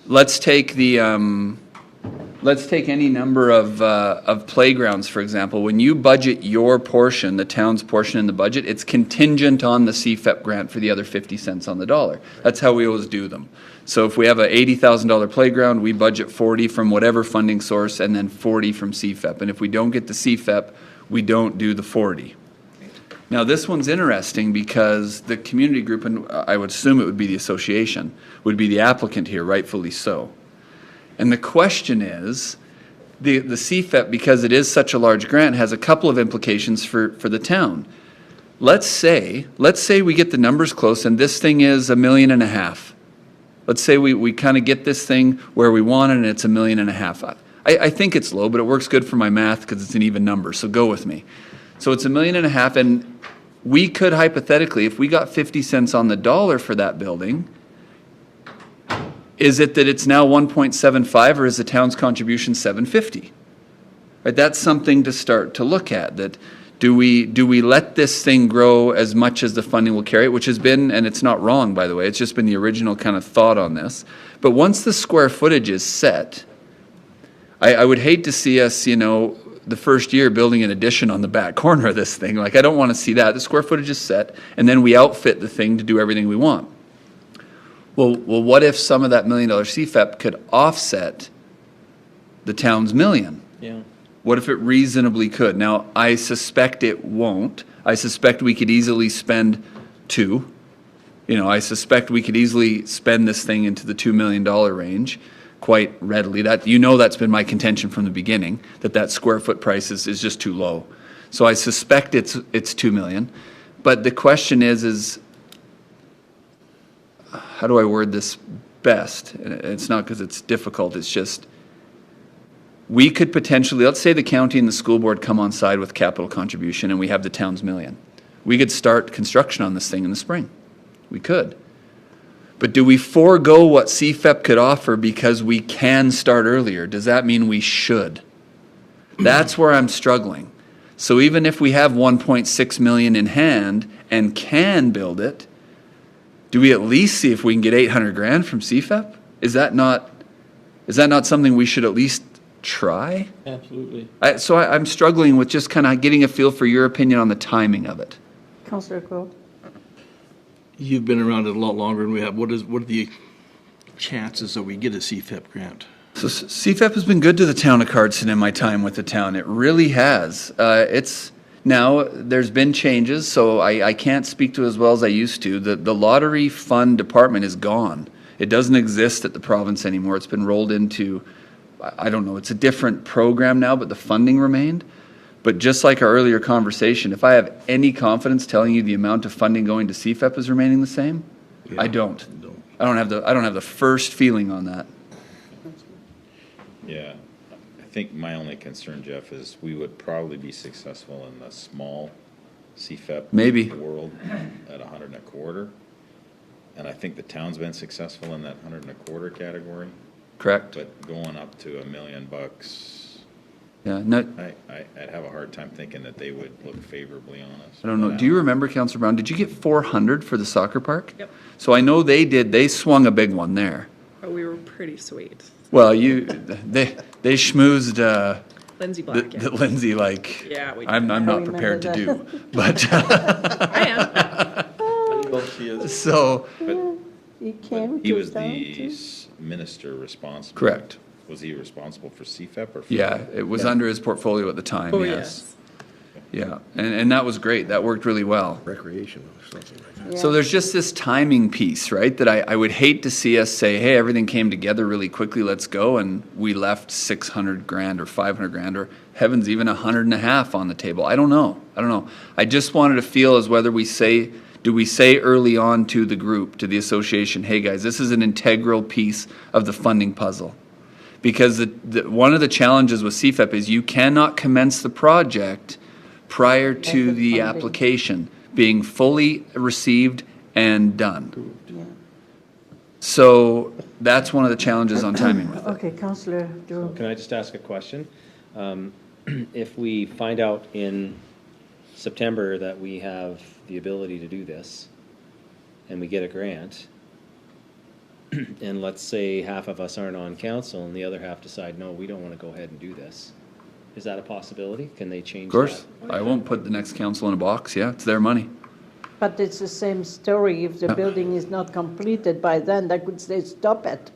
let's take any number of playgrounds, for example. When you budget your portion, the town's portion in the budget, it's contingent on the CFEP grant for the other 50 cents on the dollar. That's how we always do them. So if we have a $80,000 playground, we budget 40 from whatever funding source and then 40 from CFEP. And if we don't get the CFEP, we don't do the 40. Now, this one's interesting because the community group, and I would assume it would be the association, would be the applicant here, rightfully so. And the question is, the Cfep, because it is such a large grant, has a couple of implications for the town. Let's say we get the numbers close and this thing is $1.5 million. Let's say we kind of get this thing where we want it and it's $1.5 million. I think it's low, but it works good for my math because it's an even number, so go with me. So it's $1.5 million, and we could hypothetically, if we got 50 cents on the dollar for that building, is it that it's now 1.75 or is the town's contribution 750? Right, that's something to start to look at. That do we let this thing grow as much as the funding will carry it, which has been, and it's not wrong by the way, it's just been the original kind of thought on this. But once the square footage is set, I would hate to see us, the first year building an addition on the back corner of this thing. Like, I don't want to see that. The square footage is set, and then we outfit the thing to do everything we want. Well, what if some of that $1 million Cfep could offset the town's $1 million? Yeah. What if it reasonably could? Now, I suspect it won't. I suspect we could easily spend $2 million. I suspect we could easily spend this thing into the $2 million range quite readily. That's been my contention from the beginning, that square foot price is just too low. So I suspect it's $2 million. But the question is how do I word this best? It's not because it's difficult, it's just we could potentially, let's say the county and the school board come on side with capital contribution and we have the town's $1 million. We could start construction on this thing in the spring. We could. But do we forego what Cfep could offer because we can start earlier? Does that mean we should? That's where I'm struggling. So even if we have 1.6 million in hand and can build it, do we at least see if we can get 800 grand from Cfep? Is that not something we should at least try? Absolutely. So I'm struggling with just kind of getting a feel for your opinion on the timing of it. Councillor Crowe? You've been around it a lot longer than we have. What are the chances that we get a CFEP grant? So Cfep has been good to the town of Cardston in my time with the town. It really has. Now, there's been changes, so I can't speak to it as well as I used to. The lottery fund department is gone. It doesn't exist at the province anymore. It's been rolled into, I don't know, it's a different program now, but the funding remained. But just like our earlier conversation, if I have any confidence telling you the amount of funding going to Cfep is remaining the same, Yeah, I don't. no. I don't have the first feeling on that. Yeah, I think my only concern, Jeff, is we would probably be successful in the small CFEP Maybe. world at 125. And I think the town's been successful in that 125 category, Correct? but going up to $1 million, Yeah. No, I'd have a hard time thinking that they would look favorably on us. I don't know. Do you remember, Councillor Brown? Did you get 400 for the soccer park? Yep. So I know they did. They swung a big one there. But we were pretty sweet. Well, they schmoozed Lindsay Black. the Lindsay like Yeah, we I'm did. not I prepared to remember do, but I am. Well, she is. so He came He to was town the too. minister responsible. correct. Was he responsible for CFEP or? For Yeah, it was under his portfolio at the time. Oh, yes. yes. Yeah, and that was great. That worked really well. Recreation or something like that. So there's just this timing piece, right, that I would hate to see us say, hey, everything came together really quickly, let's go, and we left 600 grand or 500 grand or heavens, even 150 on the table. I don't know. I just wanted to feel as whether do we say early on to the group, to the association, hey guys, this is an integral piece of the funding puzzle. Because one of the challenges with Cfep is you cannot commence the project prior to the funding. application being fully received and done. Yeah. So that's one of the challenges on timing with it. Okay, Councillor Drew. Can I just ask a question? If we find out in September that we have the ability to do this, and we get a grant, and let's say half of us aren't on council and the other half decide, no, we don't want to go ahead and do this, is that a possibility? Can they change that? Of course, I won't put the next council in a box. Yeah, it's their money. But it's the same story. If the building is not completed by then, they could say stop it,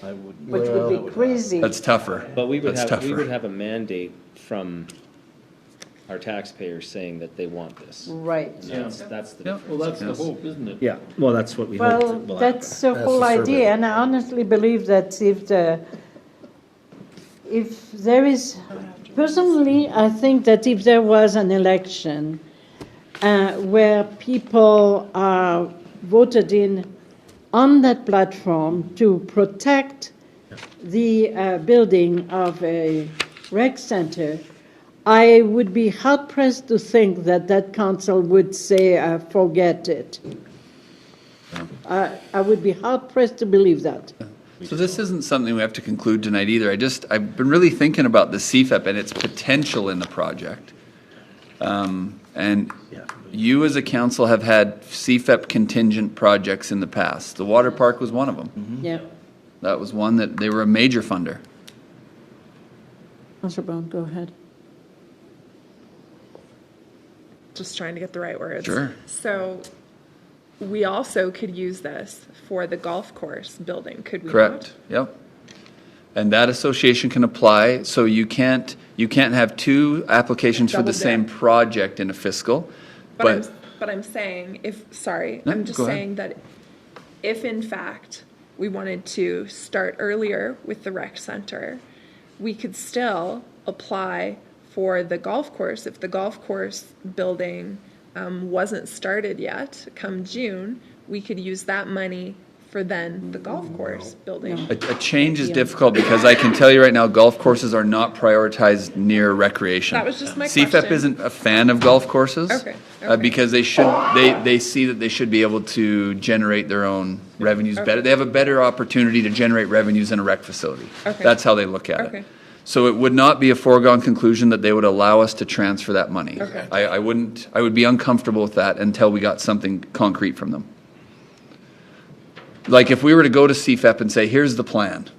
I would. which would be crazy. That's tougher. But we would That's tougher. have a mandate from our taxpayers saying that they want this. Right. And that's the Yeah, difference. well, that's the Yes. hope, isn't it? Yeah, well, that's what we hope Well, will happen. that's the That's whole the survey. idea, and I honestly believe that if if there is, personally, I think that if there was an election where people are voted in on that platform to protect the building of a rec center, I would be hard-pressed to think that that council would say, forget it. I would be hard-pressed to believe that. So this isn't something we have to conclude tonight either. I've been really thinking about the CFEP and its potential in the project. And you as a council have had CFEP contingent projects in the past. The water park was one of them. Yeah. That was one that they were a major funder. Councillor Brown, go ahead. Just trying to get the right words. Sure. So we also could use this for the golf course building, could we not? Correct, yep. And that association can apply, so you can't have two applications for the Double same dip. project in a fiscal, but, But I'm saying, No, I'm just go ahead. saying that if in fact we wanted to start earlier with the rec center, we could still apply for the golf course. If the golf course building wasn't started yet, come June, we could use that money for then the golf course building. a change is difficult because I can tell you right now, golf courses are not prioritized near recreation. That was just my CFEP question. isn't a fan of golf courses. Okay, okay. Because they see that they should be able to generate their own revenues Okay. better. They have a better opportunity to generate revenues in a rec facility. Okay. That's how they look at Okay. it. So it would not be a foregone conclusion that they would allow us to transfer that money. Okay. I would be uncomfortable with that until we got something concrete from them. Like if we were to go to CFEP and say, here's the plan.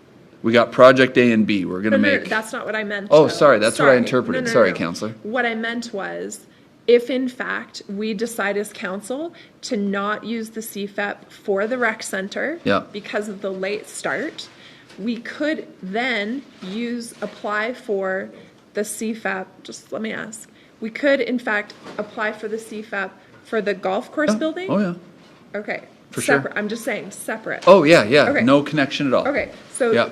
We got project A and B, we're gonna No, make. that's not what I meant. Oh, though. sorry, that's what I interpreted. Sorry, Councillor. What I meant was, if in fact we decide as council to not use the CFEP for the rec center Yeah. because of the late start, we could then apply for the CFEP, just let me ask, we could in fact apply for the CFEP for the golf course building? Oh, yeah. Okay. For sure. Separate. I'm just saying, separate. Oh, yeah, yeah. Okay. No connection at all. Okay, so, Yeah.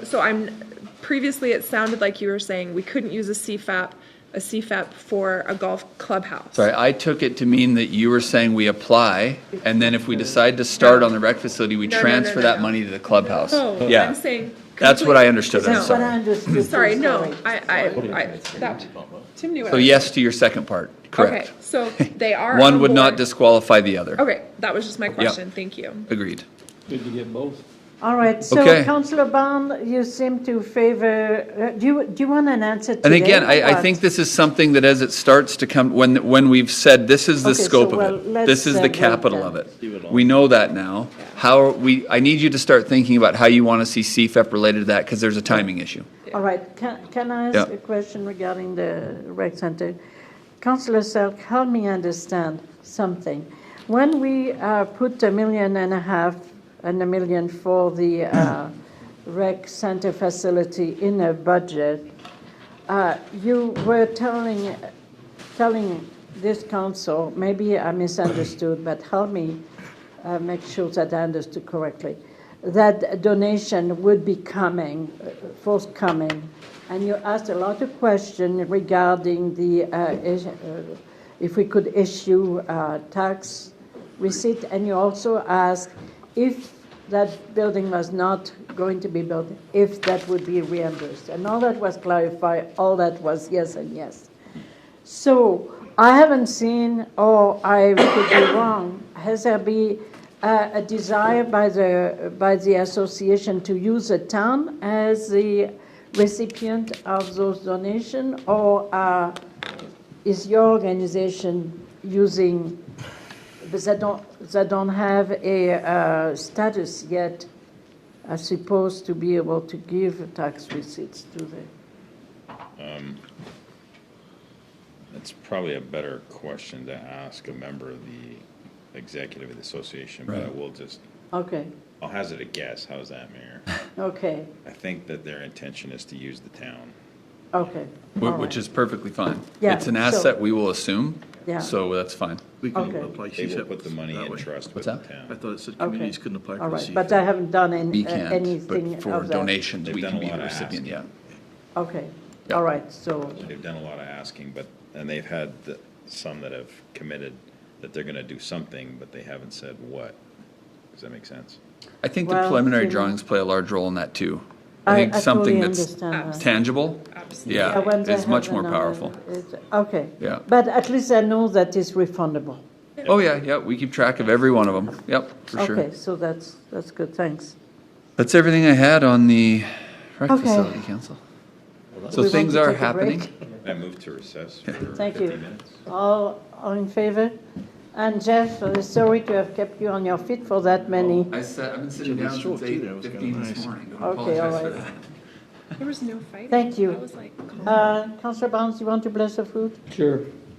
previously it sounded like you were saying we couldn't use a CFEP for a golf clubhouse. Sorry, I took it to mean that you were saying we apply, and then if we decide to start on the rec facility, we No, transfer that no. money to the clubhouse. Oh, Yeah. I'm saying. That's what I understood. I'm That's what I sorry. understood. Sorry, too, no, Tim knew what So I was yes to your second part, correct. Okay, so they are One on would not board. disqualify the other. Okay, that was just my question, thank you. Agreed. Good to get both. All right, so Okay. Councillor Bond, you seem to favor, do you want an answer today? And again, or I what? think this is something that as it starts to come, when we've said this is the Okay, so, scope well, of it, let's, this is the vote capital then. of it. Leave it on. We know that now. I need you to start thinking about how you want to see CFEP related to that, because there's a timing issue. All right, can I ask Yeah. a question regarding the rec center? Councillor Selk, help me understand something. When we put $1.5 million and $1 million for the rec center facility in a budget, you were telling this council, maybe I misunderstood, but help me make sure that I understood correctly, that a donation would be forthcoming. And you asked a lot of questions regarding if we could issue tax receipt, and you also asked if that building was not going to be built, if that would be reimbursed. And all that was clarified, all that was yes and yes. So I haven't seen, or I could be wrong, has there been a desire by the association to use the town as the recipient of those donations, or is your organization using, because they don't have a status yet, are supposed to be able to give tax receipts to them? It's probably a better question to ask a member of the executive of the association, but I will just, Okay, I'll hazard a guess. How's that, Mayor? okay, I think that their intention is to use the town. okay. all Which right. is perfectly fine. Yeah, It's an so- asset we will assume, Yeah. so that's fine. We can Okay. apply They will CFEP put the money that in way. trust with What's the that? I town. thought it said Okay. communities couldn't apply for All the right, CFEP. but I haven't done We can't, anything but for of that. donations, They've we done can a be lot the of recipient, asking. yeah. Okay, Yeah. all right, so, They've done a lot of asking, and they've had some that have committed that they're gonna do something, but they haven't said what. Does that make sense? I think the Well, preliminary you know- drawings play a large role in that too. I think something totally that's understand that. tangible, Absolutely. yeah, when they is much have more an, powerful. Okay. Yeah. But at least I know that it's refundable. Oh, yeah, we keep track of every one of them. Yep, for sure. Okay, so that's good, thanks. That's everything I had on the rec Okay. facility council. So We things want to are take a break? happening. I move to recess for Thank 50 you. minutes. All in favor? And Jeff, sorry to have kept you on your feet for that many. I've been sitting Yeah, down the stroke since too, that was 8:15 kinda this nice. morning. I Okay, all apologize for right. that. There was no fighting. Thank you. I was like, calm. Councillor Barnes, you want to bless the food? Sure.